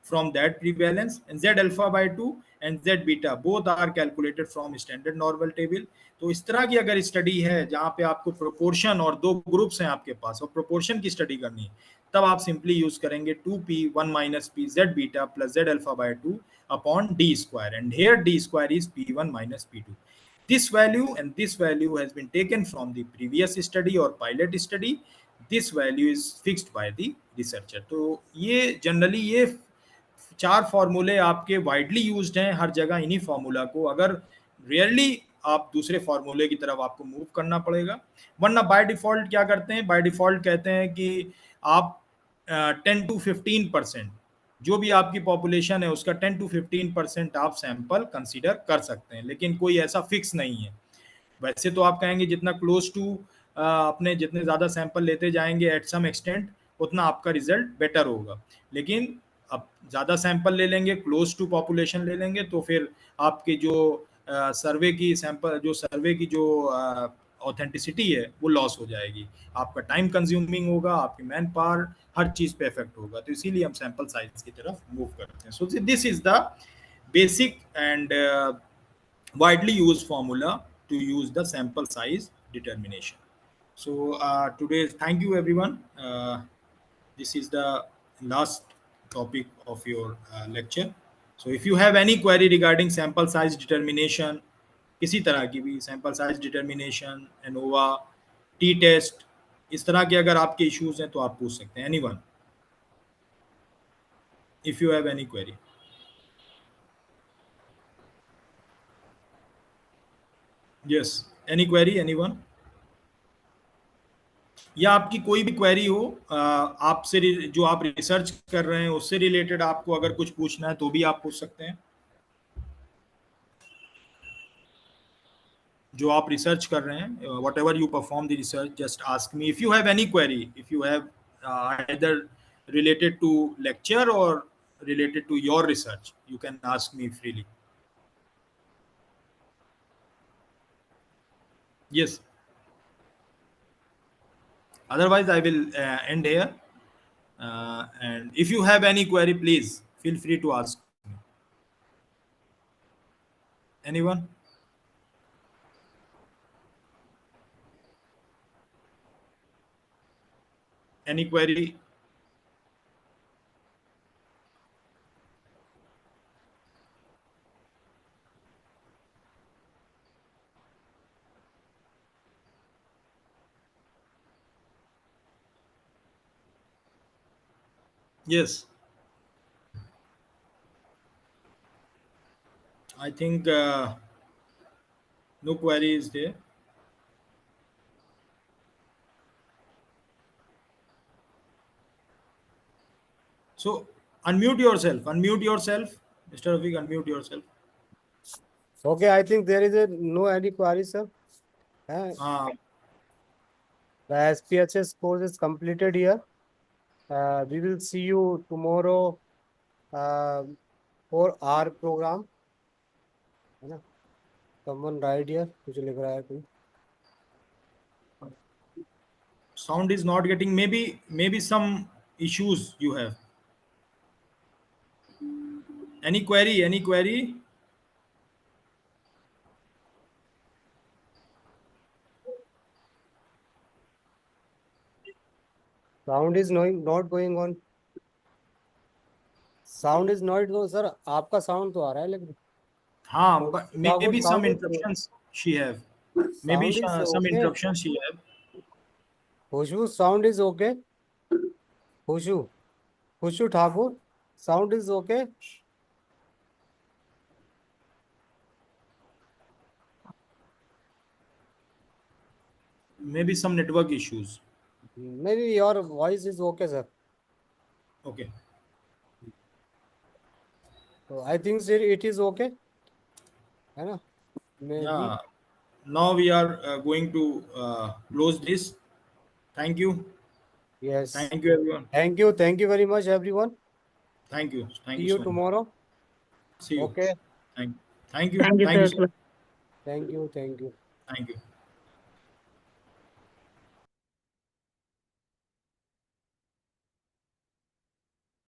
from that prevalence, and Z alpha by 2 and Z beta both are calculated from standard normal table. तो इस तरह की अगर study है जहां पे आपको proportion और दो ग्रुप्स हैं आपके पास और प्रोपोर्शन की स्टडी करनी है, तब आप सिंपली यूज करेंगे 2p 1 minus p Z beta plus Z alpha by 2 upon D square, and here D square is p1 minus p2. This value and this value has been taken from the previous study or pilot study. This value is fixed by the researcher. तो ये generally ये चार फॉर्मूले आपके widely used हैं हर जगह, इन्हीं formula को अगर रेयरली आप दूसरे फॉर्मूले की तरफ आपको मूव करना पड़ेगा, वरना बाय डिफॉल्ट क्या करते हैं, बाय डिफॉल्ट कहते हैं कि आप 10 to 15% जो भी आपकी पॉपुलेशन है उसका 10 to 15% आप सैंपल कंसीडर कर सकते हैं, लेकिन कोई ऐसा फिक्स नहीं है। वैसे तो आप कहेंगे जितना क्लोज टू अपने जितने ज़्यादा सैंपल लेते जाएंगे एट सम एक्सटेंट उतना आपका रिजल्ट बेटर होगा, लेकिन अब ज़्यादा सैंपल ले लेंगे, क्लोज टू पॉपुलेशन ले लेंगे, तो फिर आपके जो सर्वे की जो ऑथेंटिसिटी है वो लॉस हो जाएगी, आपका टाइम कंज्यूमिंग होगा, आपकी मैन पावर, हर चीज़ पे इफेक्ट होगा। तो इसीलिए हम सैंपल साइज की तरफ मूव करते हैं। सो this is the basic and widely used formula to use the sample size determination. So today, thank you everyone. This is the last topic of your lecture. So if you have any query regarding sample size determination, किसी तरह की भी sample size determination, ANOVA, t-test, इस तरह के अगर आपके issues हैं तो आप पूछ सकते हैं। Anyone, if you have any query. Yes, any query, anyone? या आपकी कोई भी क्वेरी हो आपसे जो आप रिसर्च कर रहे हैं उससे रिलेटेड आपको अगर कुछ पूछना है तो भी आप पूछ सकते हैं। जो आप रिसर्च कर रहे हैं, what ever you perform the research, just ask me if you have any query, if you have either related to lecture or related to your research, you can ask me freely. Yes, otherwise I will end here, and if you have any query please feel free to ask me. Anyone? Any query? Yes, I think no query is there. So unmute yourself, Mr. Rafiq, unmute yourself. Okay, I think there is no any query, sir. The SPHS course is completed here. We will see you tomorrow for our program. है ना? Someone write here. कुछ लिख रहा है कोई? Sound is not getting, maybe some issues you have. Any query? Sound is not going on. Sound is not going, sir. आपका sound तो आ रहा है लेकिन हाँ, but maybe some sound is- interruptions she have. Maybe Sound is some okay. interruptions she have. Khushbu, sound is okay. Khushbu Thakur, sound is okay. Maybe some network issues. Maybe your voice is okay, sir. Okay. So I think sir, it is okay. है ना? Maybe. Yeah. Now we are going to close this. Thank you. Yes. Thank you everyone. Thank you very much, everyone. Thank you. Thank See you you so much. tomorrow. See you. Okay. Thank you. Thank you, Thank you. sir. Thank you. Thank you.